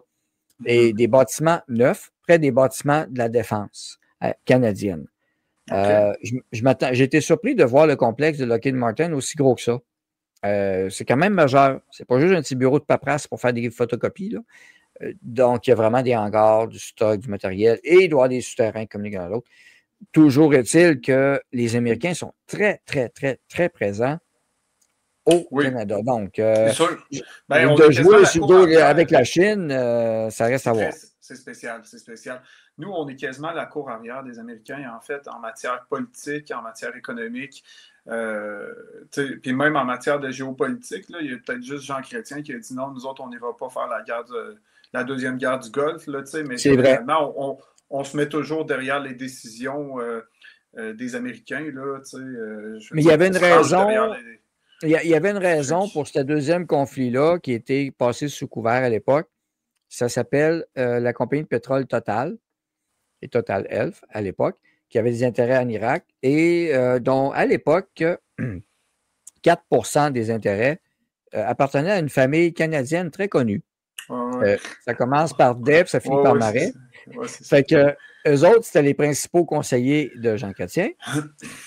et des bâtiments neufs, près des bâtiments de la défense canadienne. OK. J'ai été surpris de voir le complexe de Lockheed Martin aussi gros que ça. C'est quand même majeur. C'est pas juste un petit bureau de paperasse pour faire des photocopies, là. Donc, il y a vraiment des hangars, du stock, du matériel, et il doit y avoir des souterrains comme les gars l'autre. Toujours est-il que les Américains sont très, très, très, très présents au Oui, Canada. Donc, c'est sûr. Ben, on a de quasiment jouer la sur le cour dos arrière. avec la Chine, ça reste à voir. C'est spécial, c'est spécial. Nous, on est quasiment la cour arrière des Américains, en fait, en matière politique, en matière économique, puis même en matière de géopolitique, là, il y a peut-être juste Jean Chrétien qui a dit non, nous autres, on n'ira pas faire la deuxième guerre du Golfe, là, mais C'est vrai. généralement, on se met toujours derrière les décisions des Américains, là, je veux Mais il y dire, avait on une se range raison. derrière les... Il y avait une ceux raison qui... pour ce deuxième conflit-là qui était passé sous couvert à l'époque. Ça s'appelle la compagnie de pétrole Total, et Total Elf à l'époque, qui avait des intérêts en Irak et dont, à l'époque, 4 des intérêts appartenaient à une famille canadienne très connue. Ouais, Ça commence par Deb, ça finit par ouais, Marais. c'est ça. Fait que eux autres, c'était les principaux conseillers de Jean Chrétien.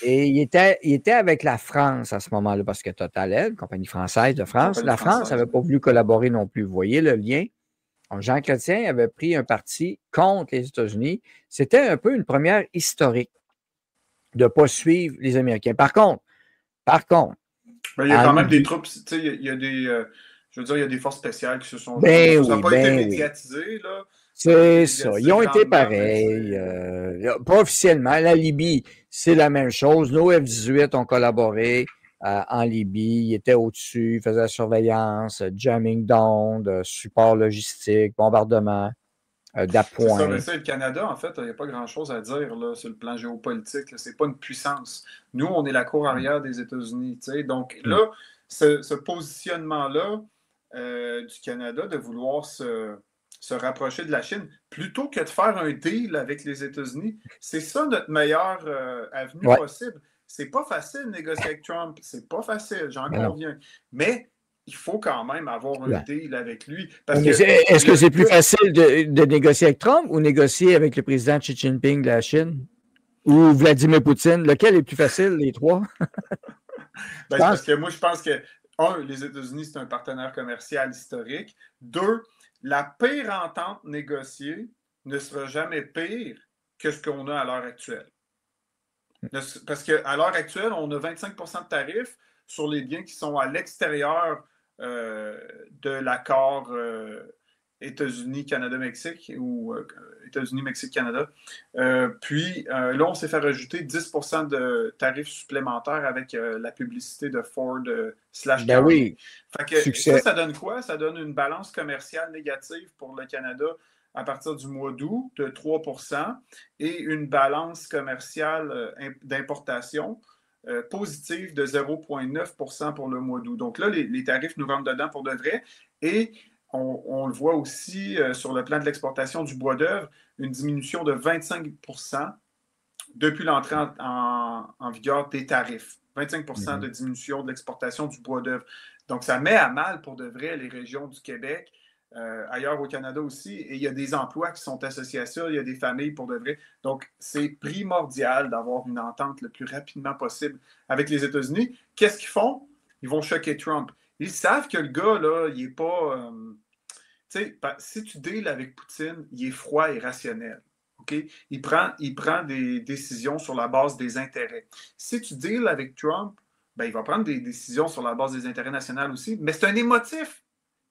Et il était avec la France à ce moment-là, parce que Total, une compagnie française de France, Compagnie la France française. n'avait pas voulu collaborer non plus. Vous voyez le lien? Donc, Jean Chrétien avait pris un parti contre les États-Unis. C'était un peu une première historique de ne pas suivre les Américains. Par contre, Ben, il y a en quand même des Libye, troupes, il y a des, je veux dire, il y a des forces spéciales qui se sont jointes. ben Ça n'a oui, pas été ben oui. médiatisé, là. Ça n'a pas été C'est ça. Ils médiatisé ont été grandement, mais pareils. Pas officiellement. La Libye, c'est la même chose. Nos F-18 ont collaboré en Libye. Ils étaient au-dessus, ils faisaient la surveillance, jamming down, support logistique, bombardement, c'est ça. Ben, d'appoint. le Canada, en fait, il n'y a pas grand-chose à dire là, sur le plan géopolitique. Ce n'est pas une puissance. Nous, on est la cour arrière des États-Unis. Donc Mm. là, ce positionnement-là du Canada de vouloir se rapprocher de la Chine, plutôt que de faire un deal avec les États-Unis, c'est ça notre meilleure avenue Ouais, possible. C'est pas facile de négocier avec Trump, c'est pas facile, j'en mais non. conviens. Mais il faut quand même avoir un Ouais. deal avec lui. Parce Mais que est-ce que c'est plus le, facile de négocier avec Trump ou négocier avec le président Xi Jinping de la Chine ou Vladimir Poutine? Lequel est plus facile, les trois? Je ben, c'est parce pense. que moi, je pense que, un, les États-Unis, c'est un partenaire commercial historique. Deux, la pire entente négociée ne sera jamais pire que ce qu'on a à l'heure actuelle. Parce qu'à l'heure actuelle, on a 25 de tarifs sur les biens qui sont à l'extérieur de l'accord États-Unis, Canada, Mexique ou États-Unis, Mexique, Canada. Puis là, on s'est fait rajouter 10 de tarifs supplémentaires avec la publicité de Ford / Ben Carrier. oui, Fait que succès. ça donne quoi? Ça donne une balance commerciale négative pour le Canada à partir du mois d'août de 3 et une balance commerciale d'importation positive de 0,9 pour le mois d'août. Donc là, les tarifs nous rentrent dedans pour de vrai. Et on le voit aussi sur le plan de l'exportation du bois d'œuvre, une diminution de 25 depuis l'entrée en vigueur des tarifs. 25 de diminution de l'exportation du bois d'œuvre. Donc, ça met à mal pour de vrai les régions du Québec, ailleurs au Canada aussi, et il y a des emplois qui sont associés à ça, il y a des familles pour de vrai. Donc, c'est primordial d'avoir une entente le plus rapidement possible avec les États-Unis. Qu'est-ce qu'ils font? Ils vont choquer Trump. Ils savent que le gars, là, il n'est pas. Tu sais, si tu deals avec Poutine, il est froid et rationnel. OK? Il prend des décisions sur la base des intérêts. Si tu deals avec Trump, ben, il va prendre des décisions sur la base des intérêts nationaux aussi, mais c'est un émotif.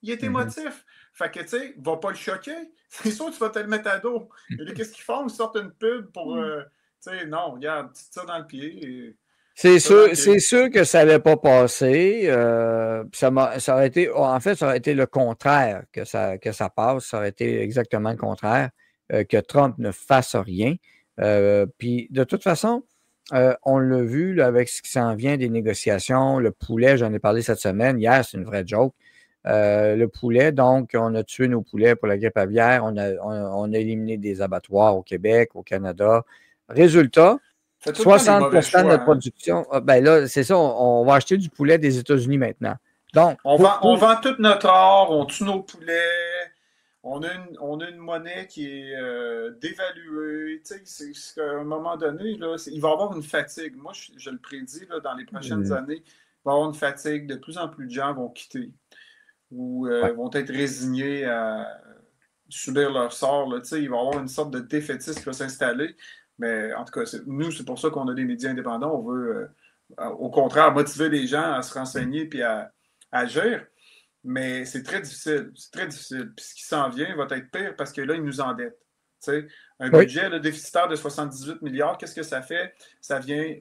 Il est émotif. Fait que, tu sais, va pas le choquer. C'est sûr que tu vas te le mettre à dos. Et là, qu'est-ce qu'ils font? Ils sortent une pub pour. Tu sais, non, regarde, tu te tires dans le pied. Et... C'est sûr que ça n'allait pas passer. Ça aurait été, en fait, ça aurait été le contraire que ça passe. Ça aurait été exactement le contraire, que Trump ne fasse rien. Puis, de toute façon, on l'a vu là, avec ce qui s'en vient des négociations. Le poulet, j'en ai parlé cette semaine. Hier, c'est une vraie joke. Le poulet, donc, on a tué nos poulets pour la grippe aviaire. On a éliminé des abattoirs au Québec, au Canada. Résultat, 60 de notre production, ben là, c'est ça, on va acheter du poulet des États-Unis maintenant. Donc, on vend tout notre or, on tue nos poulets, on a une monnaie qui est dévaluée. Tu sais, c'est qu'à un moment donné, là, il va y avoir une fatigue. Moi, je le prédis, là, dans les prochaines années, il va y avoir une fatigue. De plus en plus de gens vont quitter ou vont être résignés à subir leur sort. Là. Tu sais, il va y avoir une sorte de défaitisme qui va s'installer. Mais en tout cas, nous, c'est pour ça qu'on a des médias indépendants. On veut, au contraire, motiver les gens à se renseigner et à agir. Mais c'est très difficile. C'est très difficile. Puis ce qui s'en vient va être pire parce que là, ils nous endettent. Tu sais, un budget là, déficitaire de 78 milliards, qu'est-ce que ça fait? Ça vient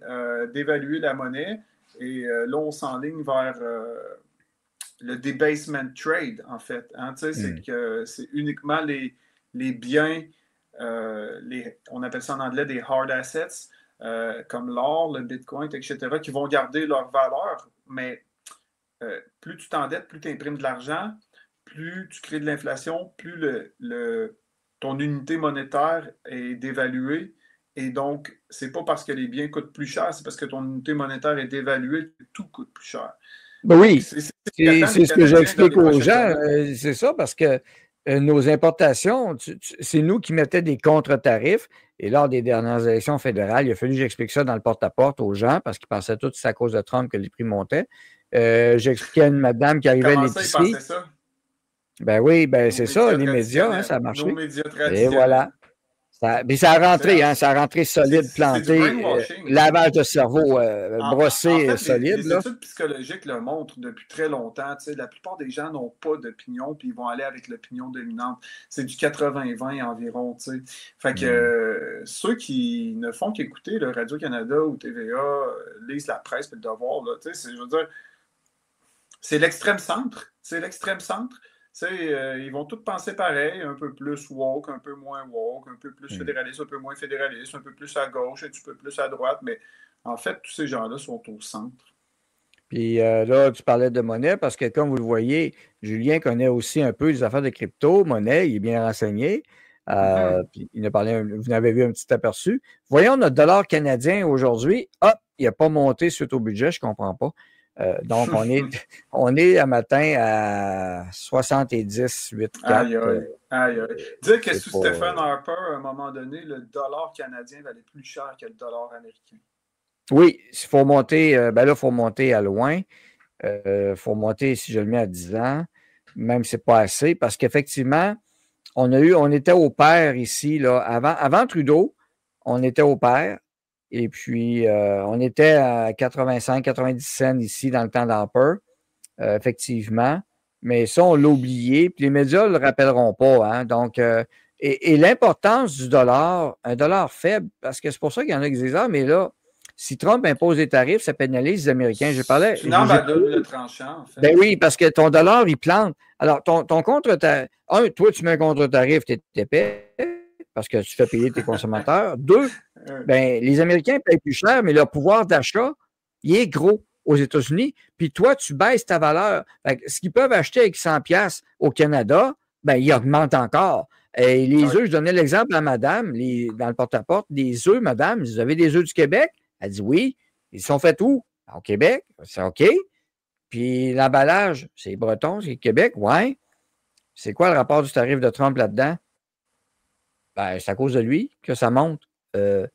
d'évaluer la monnaie. Et là, on s'enligne vers le debasement trade, en fait. Hein? Tu sais, c'est que c'est uniquement les biens. On appelle ça en anglais des hard assets, comme l'or, le bitcoin, etc., qui vont garder leur valeur, mais plus tu t'endettes, plus tu imprimes de l'argent, plus tu crées de l'inflation, plus ton unité monétaire est dévaluée. Et donc, c'est pas parce que les biens coûtent plus cher, c'est parce que ton unité monétaire est dévaluée que tout coûte plus cher. Ben oui, c'est ce que j'explique aux gens. C'est ça, parce que nos importations, c'est nous qui mettions des contre-tarifs. Et lors des dernières élections fédérales, il a fallu que j'explique ça dans le porte-à-porte aux gens parce qu'ils pensaient tous que c'est à cause de Trump que les prix montaient. J'expliquais à une madame qui arrivait à l'épicerie. Comment ça, ils pensaient ça? Ben oui, ben c'est ça, les médias, hein, ça a marché. Nos médias traditionnels. Et voilà. Mais ça a rentré, hein, ça a rentré solide, planté, lavage de cerveau brossé, en fait, solide. Les études psychologiques le montrent depuis très longtemps. La plupart des gens n'ont pas d'opinion, puis ils vont aller avec l'opinion dominante. C'est du 80-20 environ. Fait que ceux qui ne font qu'écouter le Radio-Canada ou TVA, lisent la presse et le devoir, là, je veux dire, c'est l'extrême centre. C'est l'extrême centre. Ils vont tous penser pareil, un peu plus woke, un peu moins woke, un peu plus fédéraliste, un peu moins fédéraliste, un peu plus à gauche, un petit peu plus à droite, mais en fait, tous ces gens-là sont au centre. Puis là, tu parlais de monnaie parce que, comme vous le voyez, Julien connaît aussi un peu les affaires de crypto, monnaie, il est bien renseigné. Puis il a parlé, vous en avez vu un petit aperçu. Voyons notre dollar canadien aujourd'hui. Il n'a pas monté suite au budget, je ne comprends pas. Donc, on est à matin à 70,84. Aïe. Dire que sous Stephen Harper, à un moment donné, le dollar canadien valait plus cher que le dollar américain. Oui, il faut monter, ben là, il faut monter à loin. Il faut monter, si je le mets à 10 ans, même si ce n'est pas assez, parce qu'effectivement, on était au pair ici, là, avant Trudeau, on était au pair. Et puis, on était à 85-90 cents ici dans le temps d'Harper, effectivement. Mais ça, on l'a oublié. Puis les médias ne le rappelleront pas. Hein? Donc, et l'importance du dollar, un dollar faible, parce que c'est pour ça qu'il y en a qui disent, mais là, si Trump impose des tarifs, ça pénalise les Américains. Je parlais. C'est une arme à double tranchant, en fait. Ben oui, parce que ton dollar, il plante. Alors, ton contre-tarif, toi, tu mets un contre-tarif, tu es épais, parce que tu fais payer tes consommateurs. 2, ben, les Américains payent plus cher, mais leur pouvoir d'achat, il est gros aux États-Unis. Puis toi, tu baisses ta valeur. Fait que ce qu'ils peuvent acheter avec 100$ au Canada, ben, il augmente encore. Et les œufs, je donnais l'exemple à madame, dans le porte-à-porte, des œufs, madame, vous avez des œufs du Québec? Elle dit oui. Ils sont faits où? Au Québec. C'est OK. Puis l'emballage, c'est breton, c'est Québec, ouais. C'est quoi le rapport du tarif de Trump là-dedans? Ben, c'est à cause de lui que ça monte. Un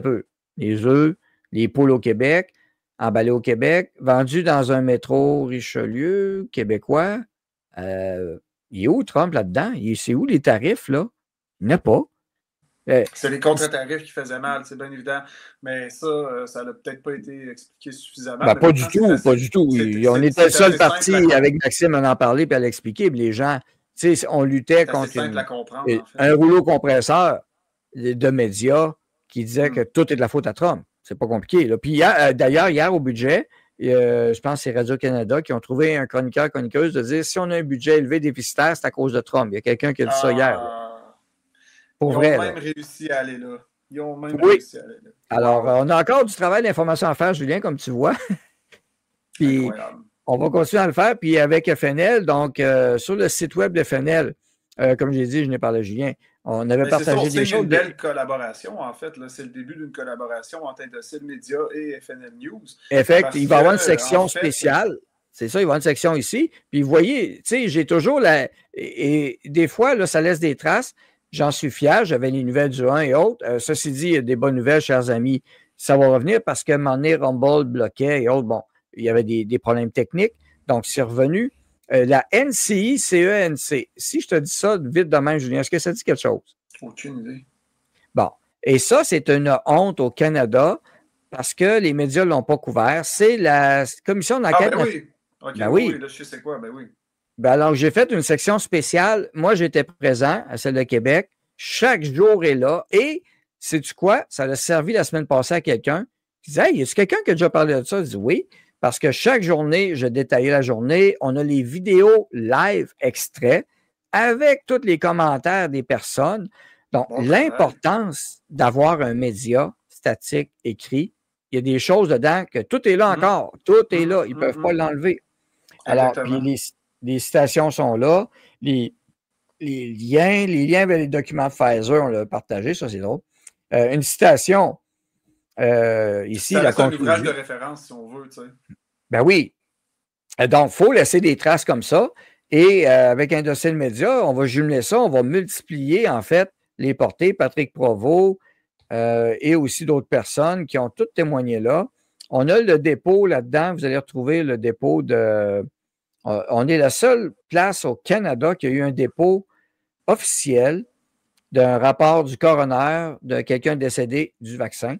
peu. Les œufs, les poules au Québec. emballé au Québec, vendu dans un métro Richelieu québécois. Euh, il est où Trump là-dedans? C'est où les tarifs, là? Il n'y en a pas. C'est les contre-tarifs qui faisaient mal, c'est bien évident. Mais ça n'a peut-être pas été expliqué suffisamment. Ben, Mais pas du maintenant, tout, pas du tout. On était le seul assez simple parti avec Maxime à en parler et à l'expliquer. Les gens, on luttait c'est assez contre simple à comprendre, en fait. un rouleau compresseur de médias qui disait que tout est de la faute à Trump. C'est pas compliqué. Là. Puis d'ailleurs, hier au budget, je pense que c'est Radio-Canada qui ont trouvé un chroniqueuse de dire si on a un budget élevé déficitaire, c'est à cause de Trump. Il y a quelqu'un qui a dit ça hier. Pour ils vrai. Ont même réussi à aller là. Ils ont même oui. réussi à aller là. Alors, on a encore du travail d'information à faire, Julien, comme tu vois. Puis, incroyable. On va continuer à le faire. Puis avec FNL, donc sur le site web de FNL, comme j'ai dit, je n'ai parlé à Julien, on avait partagé des choses. C'est une belle collaboration, en fait. C'est le début d'une collaboration entre Indocile Média et FNL News. Effectivement, il va y avoir une section spéciale. C'est ça, il va y avoir une section ici. Puis vous voyez, tu sais, j'ai toujours et des fois, là, ça laisse des traces. J'en suis fier. J'avais les nouvelles du 1 et autres. Ceci dit, il y a des bonnes nouvelles, chers amis. Ça va revenir parce que mon nez Rumble bloquait et autres. Bon, il y avait des problèmes techniques. Donc, c'est revenu. La NCI, CENC. Si je te dis ça vite demain, Julien, est-ce que ça dit quelque chose? Aucune idée. Bon. Et ça, c'est une honte au Canada parce que les médias ne l'ont pas couvert. C'est la commission d'enquête. Ah, ben oui. OK, ben oui. Là, je sais c'est quoi. Ben oui. Ben alors, j'ai fait une section spéciale. Moi, j'étais présent à celle de Québec. Chaque jour est là. Et, sais-tu quoi? Ça a servi la semaine passée à quelqu'un qui disait, hey, y a quelqu'un qui a déjà parlé de ça? Je dis oui. Parce que chaque journée, je détaillais la journée. On a les vidéos live extraits avec tous les commentaires des personnes. Donc, l'importance d'avoir un média statique écrit, il y a des choses dedans que tout est là encore. Tout est là. Ils ne peuvent pas l'enlever. Alors, puis les citations sont là. Les liens avec les documents de Pfizer, on l'a partagé, ça c'est drôle. Une citation. Ici, c'est un ouvrage de référence, si on veut, tu sais. Ben oui. Donc, il faut laisser des traces comme ça. Et avec Indocile Média, on va jumeler ça, on va multiplier, en fait, les portées. Patrick Provost et aussi d'autres personnes qui ont toutes témoigné là. On a le dépôt là-dedans. Vous allez retrouver le dépôt de... On est la seule place au Canada qui a eu un dépôt officiel d'un rapport du coroner de quelqu'un décédé du vaccin.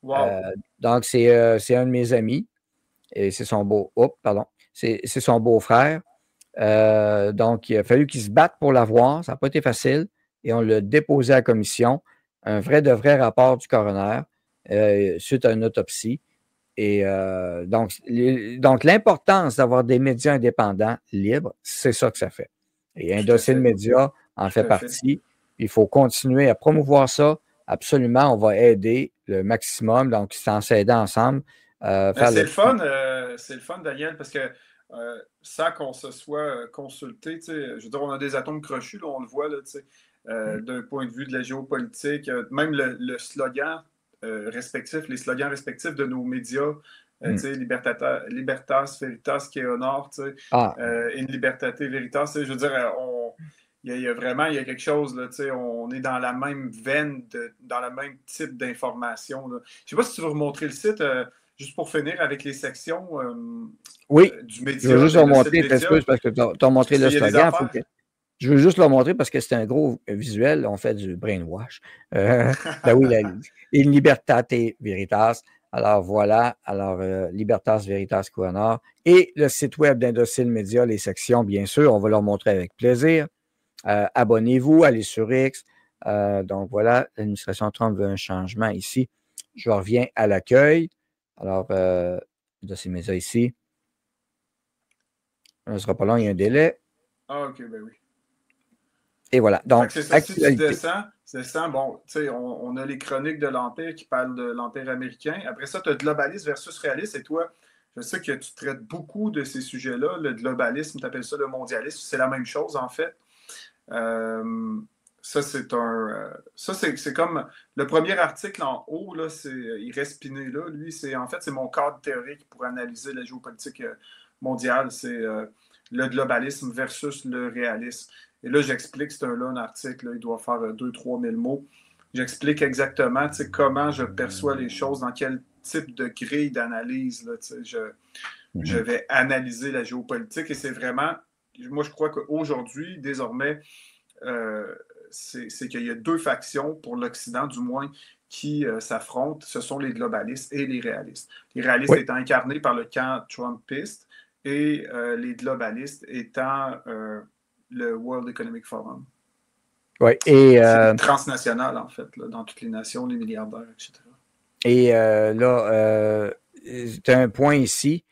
Wow. Donc, c'est un de mes amis. Et c'est son c'est son beau-frère. Donc, il a fallu qu'il se batte pour l'avoir. Ça n'a pas été facile. Et on l'a déposé à la commission. Un vrai de vrai rapport du coroner suite à une autopsie. Et donc, l'importance d'avoir des médias indépendants libres, c'est ça que ça fait. Et Indocile Média en fait partie. Il faut continuer à promouvoir ça. Absolument, on va aider le maximum. Donc, c'est en s'aidant ensemble. C'est le fun, Daniel, parce que sans qu'on se soit consulté, je veux dire, on a des atomes crochus, là, on le voit, d'un point de vue de la géopolitique, même le slogan respectif, les slogans respectifs de nos médias, Libertas Veritas qui est honor, In Libertate Veritas, je veux dire, il y a vraiment quelque chose, là, on est dans la même veine, dans le même type d'information. Je ne sais pas si tu veux remontrer le site, juste pour finir avec les sections du média. Je veux juste leur montrer, parce que tu as montré le slogan. Je veux juste leur montrer parce que c'est un gros visuel. On fait du brainwash. Ben oui, In Libertate Veritas. Alors voilà. Alors, Libertas Veritas Honor. Et le site web d'Indocile Média, les sections, bien sûr, on va leur montrer avec plaisir. Abonnez-vous, allez sur X. Donc voilà, l'administration Trump veut un changement ici. Je reviens à l'accueil. Alors, Indocile Média ici. Ça ne sera pas long, il y a un délai. Ah, OK, ben oui. Et voilà. Donc, c'est ça, si tu descends, bon, tu sais, on a les chroniques de l'Empire qui parlent de l'Empire américain. Après ça, tu as globalisme versus réalisme. Et toi, je sais que tu traites beaucoup de ces sujets-là. Le globalisme, tu appelles ça le mondialisme. C'est la même chose, en fait. Ça, c'est comme le premier article en haut, là, il reste piné là. Lui, c'est mon cadre théorique pour analyser la géopolitique mondiale. C'est le globalisme versus le réalisme. Et là, j'explique, c'est un long article, là, il doit faire 2 000 à 3 000 mots. J'explique exactement comment je perçois les choses, dans quel type de grille d'analyse. Là, je vais analyser la géopolitique et c'est vraiment, moi je crois qu'aujourd'hui, désormais, c'est qu'il y a deux factions pour l'Occident, du moins, qui s'affrontent. Ce sont les globalistes et les réalistes. Les réalistes étant incarnés par le camp trumpiste et les globalistes étant le World Economic Forum. Oui, et c'est transnational, en fait, là, dans toutes les nations, les milliardaires, etc. Et là, c'est un point ici.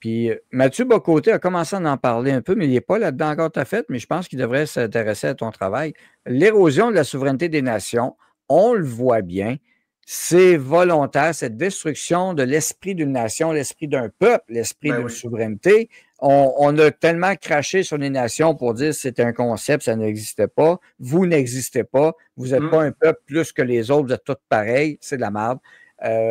Puis Mathieu Bocoté a commencé à en parler un peu, mais il n'est pas là-dedans encore tout à fait, mais je pense qu'il devrait s'intéresser à ton travail. L'érosion de la souveraineté des nations, on le voit bien, c'est volontaire, cette destruction de l'esprit d'une nation, l'esprit d'un peuple, l'esprit d'une souveraineté. On a tellement craché sur les nations pour dire que c'est un concept, ça n'existait pas. Vous n'existez pas. Vous n'êtes pas un peuple plus que les autres, vous êtes tous pareils. C'est de la merde.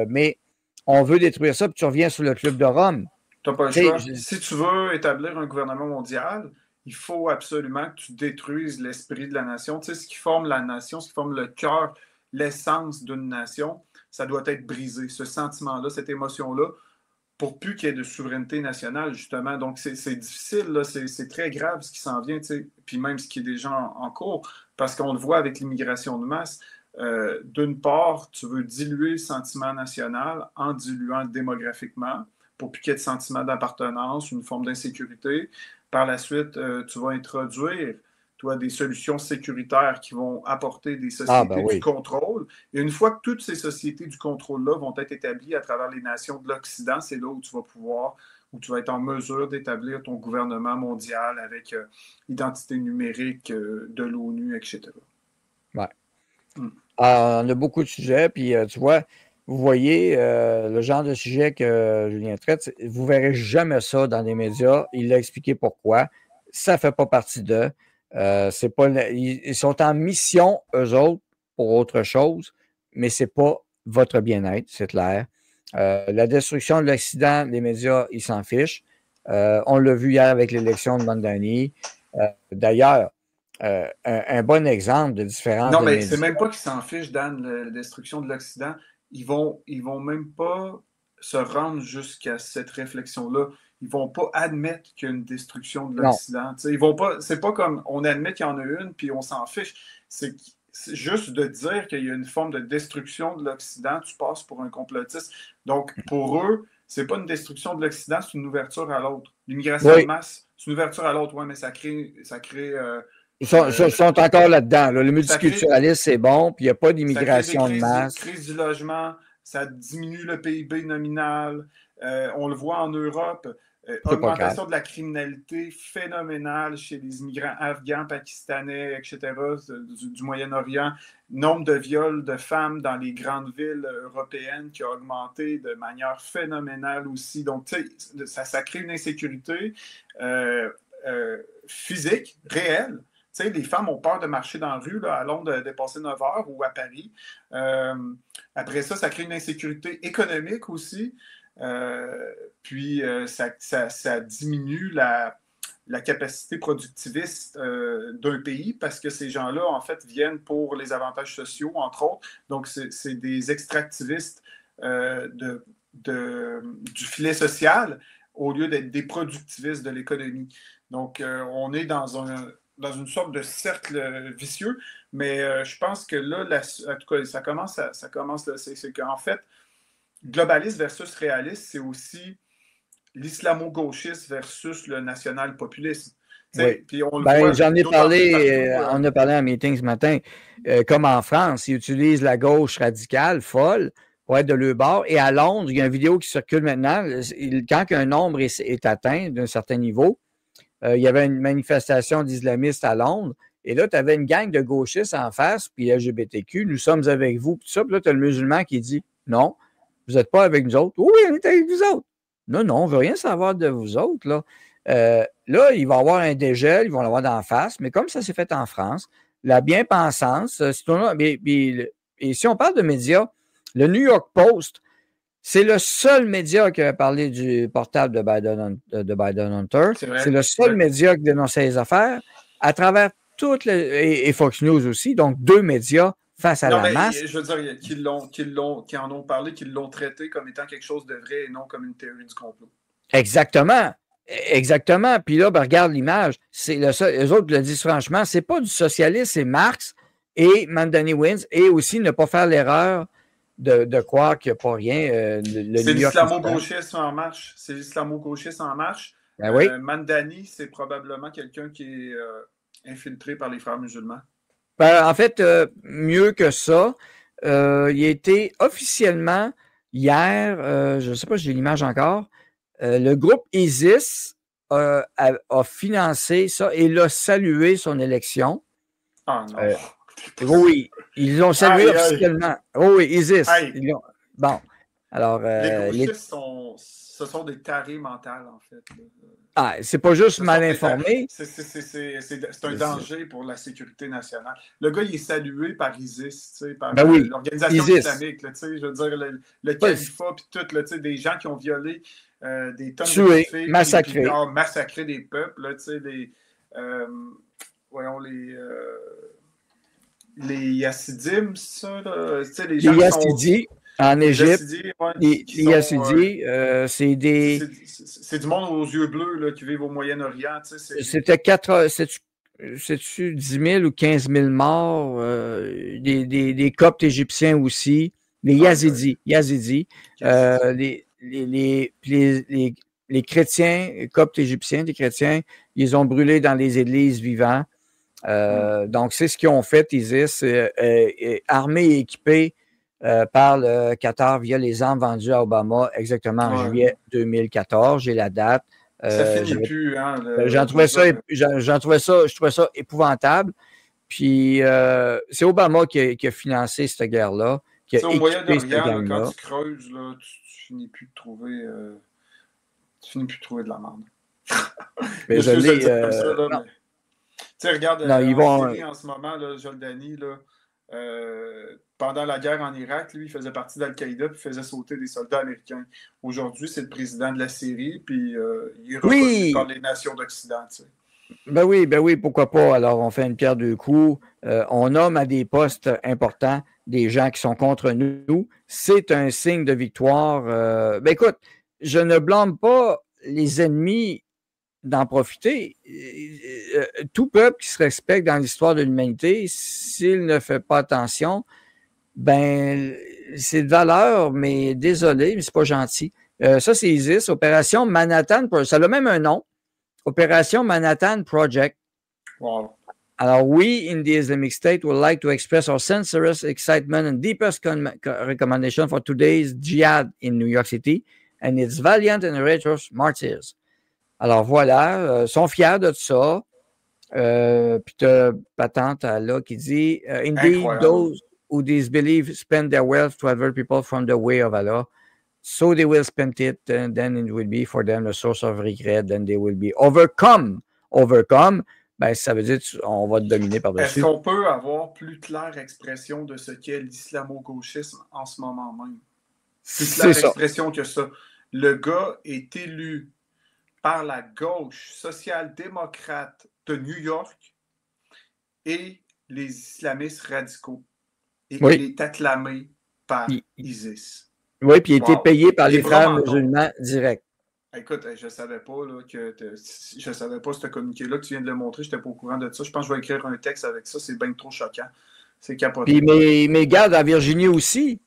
Mais on veut détruire ça, puis tu reviens sur le Club de Rome. Tu n'as pas le choix. Si tu veux établir un gouvernement mondial, il faut absolument que tu détruises l'esprit de la nation. Tu sais, ce qui forme la nation, ce qui forme le cœur, l'essence d'une nation, ça doit être brisé. Ce sentiment-là, cette émotion-là, pour plus qu'il y ait de souveraineté nationale, justement. Donc, c'est difficile, là, c'est très grave ce qui s'en vient, tu sais, puis même ce qui est déjà en cours, parce qu'on le voit avec l'immigration de masse. D'une part, tu veux diluer le sentiment national en diluant démographiquement pour plus qu'il y ait de sentiment d'appartenance, une forme d'insécurité. Par la suite, tu vas introduire des solutions sécuritaires qui vont apporter des sociétés du contrôle. Et une fois que toutes ces sociétés du contrôle-là vont être établies à travers les nations de l'Occident, c'est là où tu vas pouvoir, où tu vas être en mesure d'établir ton gouvernement mondial avec identité numérique de l'ONU, etc. Ouais. On a beaucoup de sujets, puis tu vois, vous voyez le genre de sujet que Julien traite, vous ne verrez jamais ça dans les médias. Il a expliqué pourquoi. Ça ne fait pas partie d'eux. C'est pas, ils sont en mission, eux autres, pour autre chose, mais ce n'est pas votre bien-être, c'est clair. La destruction de l'Occident, les médias, ils s'en fichent. On l'a vu hier avec l'élection de Mondani. D'ailleurs, un bon exemple de différence. Non, mais c'est même pas qu'ils s'en fichent, Dan, la destruction de l'Occident. Ils vont même pas se rendre jusqu'à cette réflexion-là. Ils vont pas admettre qu'il y a une destruction de l'Occident. Ils vont pas. C'est pas comme on admet qu'il y en a une puis on s'en fiche. C'est juste de dire qu'il y a une forme de destruction de l'Occident, tu passes pour un complotiste. Donc, pour eux, c'est pas une destruction de l'Occident, c'est une ouverture à l'autre. L'immigration de masse, c'est une ouverture à l'autre, oui, mais ça crée ils sont encore là-dedans. Là. Le multiculturalisme, c'est bon, puis il n'y a pas d'immigration de masse. Crise du logement, ça diminue le PIB nominal. On le voit en Europe. Augmentation de la criminalité phénoménale chez les immigrants afghans, pakistanais, etc., du Moyen-Orient. Nombre de viols de femmes dans les grandes villes européennes qui a augmenté de manière phénoménale aussi. Donc, ça crée une insécurité physique, réelle. Tu sais, les femmes ont peur de marcher dans la rue là, à Londres, de dépasser 9 heures ou à Paris. Après ça crée une insécurité économique aussi. Puis ça diminue la capacité productiviste d'un pays parce que ces gens-là, en fait, viennent pour les avantages sociaux, entre autres. Donc, c'est des extractivistes du filet social au lieu d'être des productivistes de l'économie. Donc, on est dans une sorte de cercle vicieux, mais je pense que là, en tout cas, ça commence là, c'est qu'en fait, globaliste versus réaliste, c'est aussi l'islamo-gauchiste versus le national-populisme. Oui. J'en ai parlé, on a parlé en meeting ce matin, comme en France, ils utilisent la gauche radicale, folle, pour être de leur bord. Et à Londres, il y a une vidéo qui circule maintenant, quand un nombre est atteint d'un certain niveau, il y avait une manifestation d'islamistes à Londres, et là, tu avais une gang de gauchistes en face, puis LGBTQ, nous sommes avec vous, puis ça, puis là, tu as le musulman qui dit non. Vous n'êtes pas avec nous autres. Oui, on est avec vous autres. Non, on ne veut rien savoir de vous autres. Là, il va y avoir un dégel, ils vont l'avoir d'en face, mais comme ça s'est fait en France, la bien-pensance, et si on parle de médias, le New York Post, c'est le seul média qui a parlé du portable de Biden Hunter. C'est le seul média qui dénonçait les affaires à travers toutes et Fox News aussi, donc 2 médias face à Non, la mais masse. je veux dire, qu'ils en ont parlé, qu'ils l'ont traité comme étant quelque chose de vrai et non comme une théorie du complot. Exactement. Exactement. Puis là, ben, regarde l'image. Les autres le disent franchement, c'est pas du socialisme, c'est Marx et Mandani Wins, et aussi ne pas faire l'erreur de croire qu'il n'y a pas rien. Le C'est New York Times. l'islamo-gauchisme en marche. C'est l'islamo-gauchisme en marche. Ben oui. Mandani, c'est probablement quelqu'un qui est infiltré par les frères musulmans. Ben, en fait, mieux que ça, il a été officiellement hier, je ne sais pas si j'ai l'image encore, le groupe ISIS a financé ça et l'a salué son élection. Ah non. Oui, ils l'ont salué officiellement. Oh, oui, ISIS. Bon, alors... les gauchistes, ce sont des tarés mentales, en fait. Ah, c'est pas juste mal informé. C'est un danger pour la sécurité nationale. Le gars, il est salué par ISIS, par l'organisation islamique. Je veux dire, le califat, puis tout, des gens qui ont violé des tonnes de filles. Massacré. Massacré des peuples, voyons, les Yassidim, ça, les gens Yazidis en Égypte. Les Yazidis, c'est des... C'est du monde aux yeux bleus là, qui vivent au Moyen-Orient. C'était 10 000 ou 15 000 morts, des Coptes égyptiens aussi, les Yazidis. Les chrétiens, les Coptes égyptiens, des chrétiens, ils ont brûlé dans les églises vivants. Donc, c'est ce qu'ils ont fait, ISIS, armés et équipés par le Qatar via les armes vendues à Obama exactement en juillet 2014. J'ai la date. Ça finit plus. Hein, je trouvais ça épouvantable. Puis, c'est Obama qui a financé cette guerre-là. Au Moyen-Orient, quand tu creuses, là, tu finis plus de trouver de la merde. Mais je l'ai... Tu sais, regarde, Syrie en ce moment, là, Jordanie, là, pendant la guerre en Irak, lui, il faisait partie d'Al-Qaïda puis faisait sauter des soldats américains. Aujourd'hui, c'est le président de la Syrie, puis il est reconnu par les nations d'Occident. Tu sais. Ben oui, pourquoi pas? Alors, on fait une pierre deux coups. On nomme à des postes importants des gens qui sont contre nous. C'est un signe de victoire. Ben écoute, je ne blâme pas les ennemis d'en profiter. Tout peuple qui se respecte dans l'histoire de l'humanité, s'il ne fait pas attention, ben c'est de valeur, mais désolé, mais c'est pas gentil. Ça, c'est ISIS, Opération Manhattan, ça a même un nom, Opération Manhattan Project. Wow. Alors, we in the Islamic State would like to express our sincerest excitement and deepest recommendation for today's jihad in New York City and its valiant and righteous martyrs. Alors voilà, sont fiers de ça. Puis tu as Patente là qui dit Indeed, those who disbelieve spend their wealth to avert people from the way of Allah. So they will spend it, and then it will be for them a source of regret, then they will be overcome. Overcome, ben, ça veut dire qu'on va te dominer par-dessus. Est-ce qu'on peut avoir plus claire expression de ce qu'est l'islamo-gauchisme en ce moment même? Plus claire expression que ça. Le gars est élu par la gauche social-démocrate de New York et les islamistes radicaux. Et il est acclamé par ISIS. Oui, puis il a été payé par les frères musulmans directs. Écoute, je ne savais pas là, je savais pas ce communiqué-là que tu viens de le montrer, je n'étais pas au courant de ça. Je pense que je vais écrire un texte avec ça, c'est bien trop choquant. C'est capoté. Puis mais garde à Virginie aussi,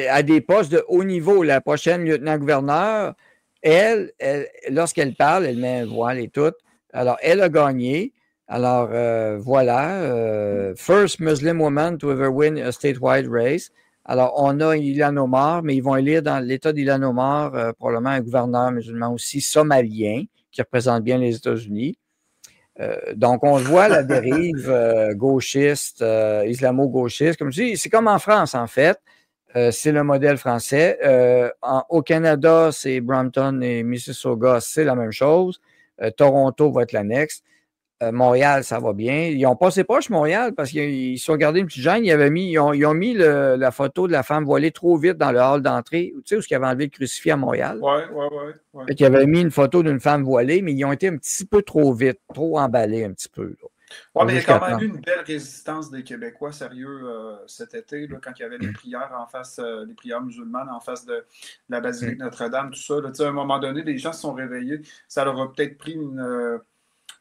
à des postes de haut niveau, la prochaine lieutenant-gouverneur. Elle, lorsqu'elle parle, elle met un voile et tout. Alors, elle a gagné. Alors, voilà. First Muslim woman to ever win a statewide race. Alors, on a Ilhan Omar, mais ils vont élire dans l'État d'Ilhan Omar probablement un gouverneur musulman aussi somalien qui représente bien les États-Unis. Donc, on voit la dérive gauchiste, islamo-gauchiste. Comme je dis, c'est comme en France, en fait. C'est le modèle français. Au Canada, c'est Brampton et Mississauga, c'est la même chose. Toronto va être l'annexe. Montréal, ça va bien. Ils ont passé proche Montréal parce qu'ils se sont gardés une petite gêne. Ils ont mis la photo de la femme voilée trop vite dans le hall d'entrée. Tu sais où ils avaient enlevé le crucifix à Montréal? Oui. Ils avaient mis une photo d'une femme voilée, mais ils ont été un petit peu trop vite, trop emballés un petit peu. Là. Ouais, Pas mais il y a jusqu'à quand même temps. eu une belle résistance des Québécois, sérieux, cet été, là, quand il y avait les prières en face, les prières musulmanes en face de la Mm. basilique Notre-Dame, tout ça. Là, tu sais, à un moment donné, les gens se sont réveillés. Ça leur a peut-être pris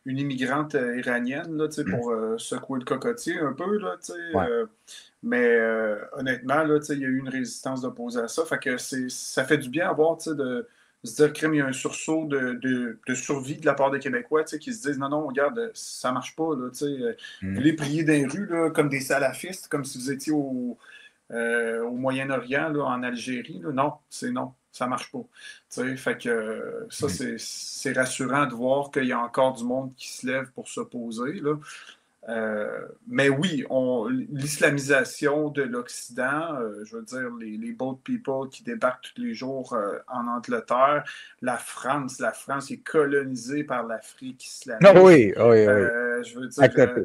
une immigrante iranienne là, tu sais, pour secouer le cocotier un peu. Là, tu sais, Ouais. mais honnêtement, là, tu sais, il y a eu une résistance d'opposer à ça. Fait que ça fait du bien à voir, tu sais, de se dire qu'il y a un sursaut de survie de la part des Québécois, tu sais, qui se disent non, non, regarde, ça marche pas. Là, tu sais, vous Mm. voulez prier dans les rues là, comme des salafistes, comme si vous étiez au Moyen-Orient, là, en Algérie. Là. Non, c'est non, ça marche pas. Tu sais, fait que ça, Mm. c'est rassurant de voir qu'il y a encore du monde qui se lève pour s'opposer. Là. Mais oui, l'islamisation de l'Occident, je veux dire, les boat people qui débarquent tous les jours en Angleterre, la France est colonisée par l'Afrique Ah islamique. oui, oui, oui. Je veux dire, Accepté.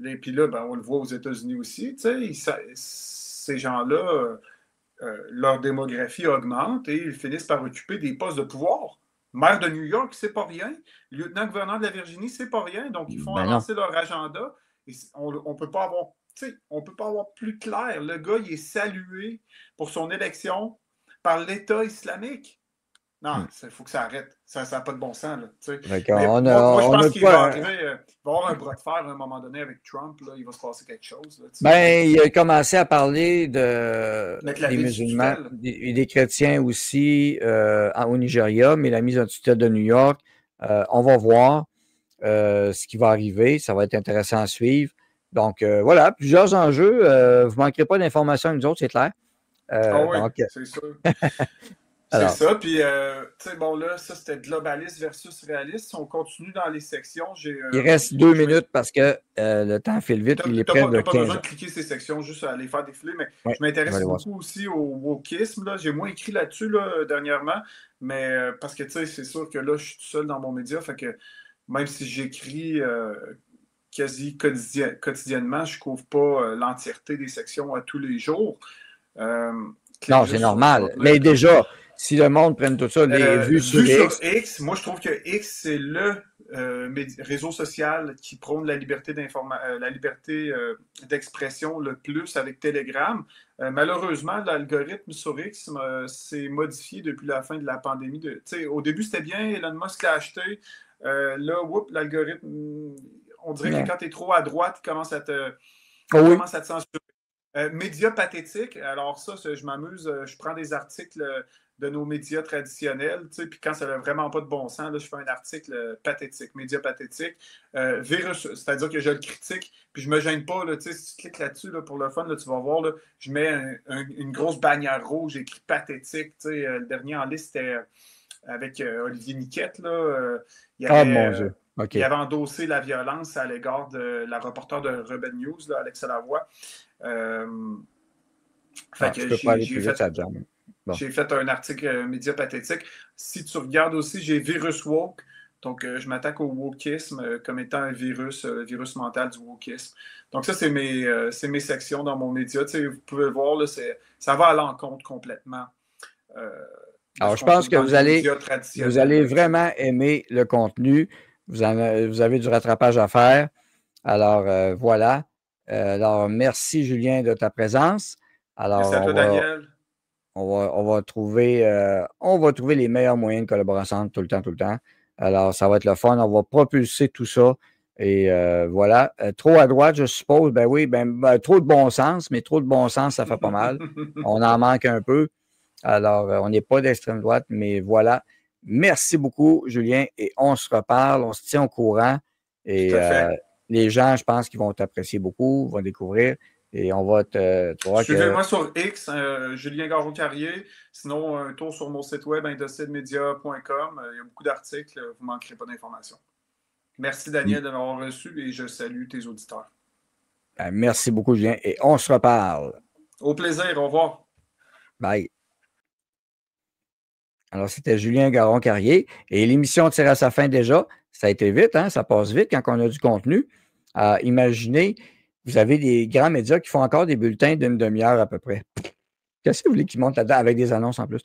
et puis là, ben, on le voit aux États-Unis aussi, tu sais, ces gens-là, leur démographie augmente et ils finissent par occuper des postes de pouvoir. Maire de New York, c'est pas rien. Lieutenant-gouverneur de la Virginie, c'est pas rien. Donc, ils font Ben non. avancer leur agenda. Et on peut pas avoir, on peut pas avoir plus clair. Le gars, il est salué pour son élection par l'État islamique. Non, Mm. il faut que ça arrête. Ça n'a pas de bon sens. Là, Fait mais qu'on moi, je on pense a qu'il va pas. arriver, il va y avoir un bras de fer à un moment donné avec Trump. Là, il va se passer quelque chose. Là, Ben, il a commencé à parler mettre la des ville sous musulmans tutelle. et des chrétiens aussi au Nigeria, mais la mise en tutelle de New York, on va voir ce qui va arriver. Ça va être intéressant à suivre. Donc, voilà, plusieurs enjeux. Vous ne manquerez pas d'informations avec nous autres, c'est clair. Ah oui, Donc, c'est sûr. C'est alors, ça. Puis, tu sais, bon, là, ça, c'était globaliste versus réaliste. Si on continue dans les sections, il reste 2 je vais. minutes parce que le temps file vite, T'as puis il est près de pas besoin 15 de heures. cliquer ces sections, juste à les faire défiler, mais Oui, je je vais m'intéresse aller voir ça. beaucoup aussi au wokisme. Là. J'ai moins écrit là-dessus là, dernièrement, mais parce que, tu sais, c'est sûr que là, je suis tout seul dans mon média, fait que même si j'écris quasi quotidiennement, je ne couvre pas l'entièreté des sections à tous les jours. Clique Non, c'est juste sur, je vais normal. te Mais dire, déjà, si le monde prenne tout ça, les vues sur vu sur X, X, moi je trouve que X, c'est le réseau social qui prône la liberté d'expression le plus avec Telegram. Malheureusement, l'algorithme sur X s'est modifié depuis la fin de la pandémie. Au début, c'était bien, Elon Musk l'a acheté. Là, l'algorithme, on dirait que non. quand tu es trop à droite, Oh il oui. commence à te censurer. Médias pathétiques, alors ça, je m'amuse, je prends des articles de nos médias traditionnels, puis quand ça n'a vraiment pas de bon sens, là, je fais un article pathétique, médias pathétiques, virus, c'est-à-dire que je le critique, puis je me gêne pas, là, si tu cliques là-dessus là, pour le fun, là, tu vas voir, là, je mets une grosse bannière rouge, écrit pathétique, le dernier en liste, c'était avec Olivier Niquette, là, il y Ah, avait... mon Dieu. OK. il avait endossé la violence à l'égard de la reporter de Rebel News, là, Alexa Lavoie. Fait Ah, tu que peux pas aller plus vite, ça jambe. Bon. j'ai fait un article média pathétique. Si tu regardes aussi, j'ai Virus Woke. Donc, je m'attaque au wokisme comme étant un virus, virus mental du wokisme. Donc, ça, c'est mes sections dans mon média. Tu sais, vous pouvez le voir, là, ça va à l'encontre complètement euh, de Alors, ce je qu'on pense trouve que dans les médias vous traditionnels allez actuellement. vraiment aimer le contenu. Vous avez du rattrapage à faire. Alors, voilà. Alors, merci, Julien, de ta présence. Alors, Merci à toi, Daniel. on va trouver les meilleurs moyens de collaboration tout le temps, tout le temps. Alors, ça va être le fun. On va propulser tout ça. Et voilà. Trop à droite, je suppose. Ben oui, ben, trop de bon sens, mais trop de bon sens, ça fait pas mal. On en manque un peu. Alors, on n'est pas d'extrême droite, mais voilà. Merci beaucoup, Julien, et on se reparle, on se tient au courant. Tout Et à fait. les gens, je pense qu'ils vont t'apprécier beaucoup, vont découvrir. Et on va tu vois que. Suivez-moi sur X, Julien Garon-Carrier. Sinon, un tour sur mon site web, indocidemedia.com. Il y a beaucoup d'articles. Vous ne manquerez pas d'informations. Merci, Daniel, de m'avoir reçu et je salue tes auditeurs. Merci beaucoup, Julien, et on se reparle. Au plaisir. Au revoir. Bye. Alors, c'était Julien Garon-Carrier. Et l'émission tire à sa fin déjà. Ça a été vite, hein? Ça passe vite quand on a du contenu. Imaginez, vous avez des grands médias qui font encore des bulletins d'une demi-heure à peu près. Qu'est-ce que vous voulez qu'ils montent là-dedans avec des annonces en plus?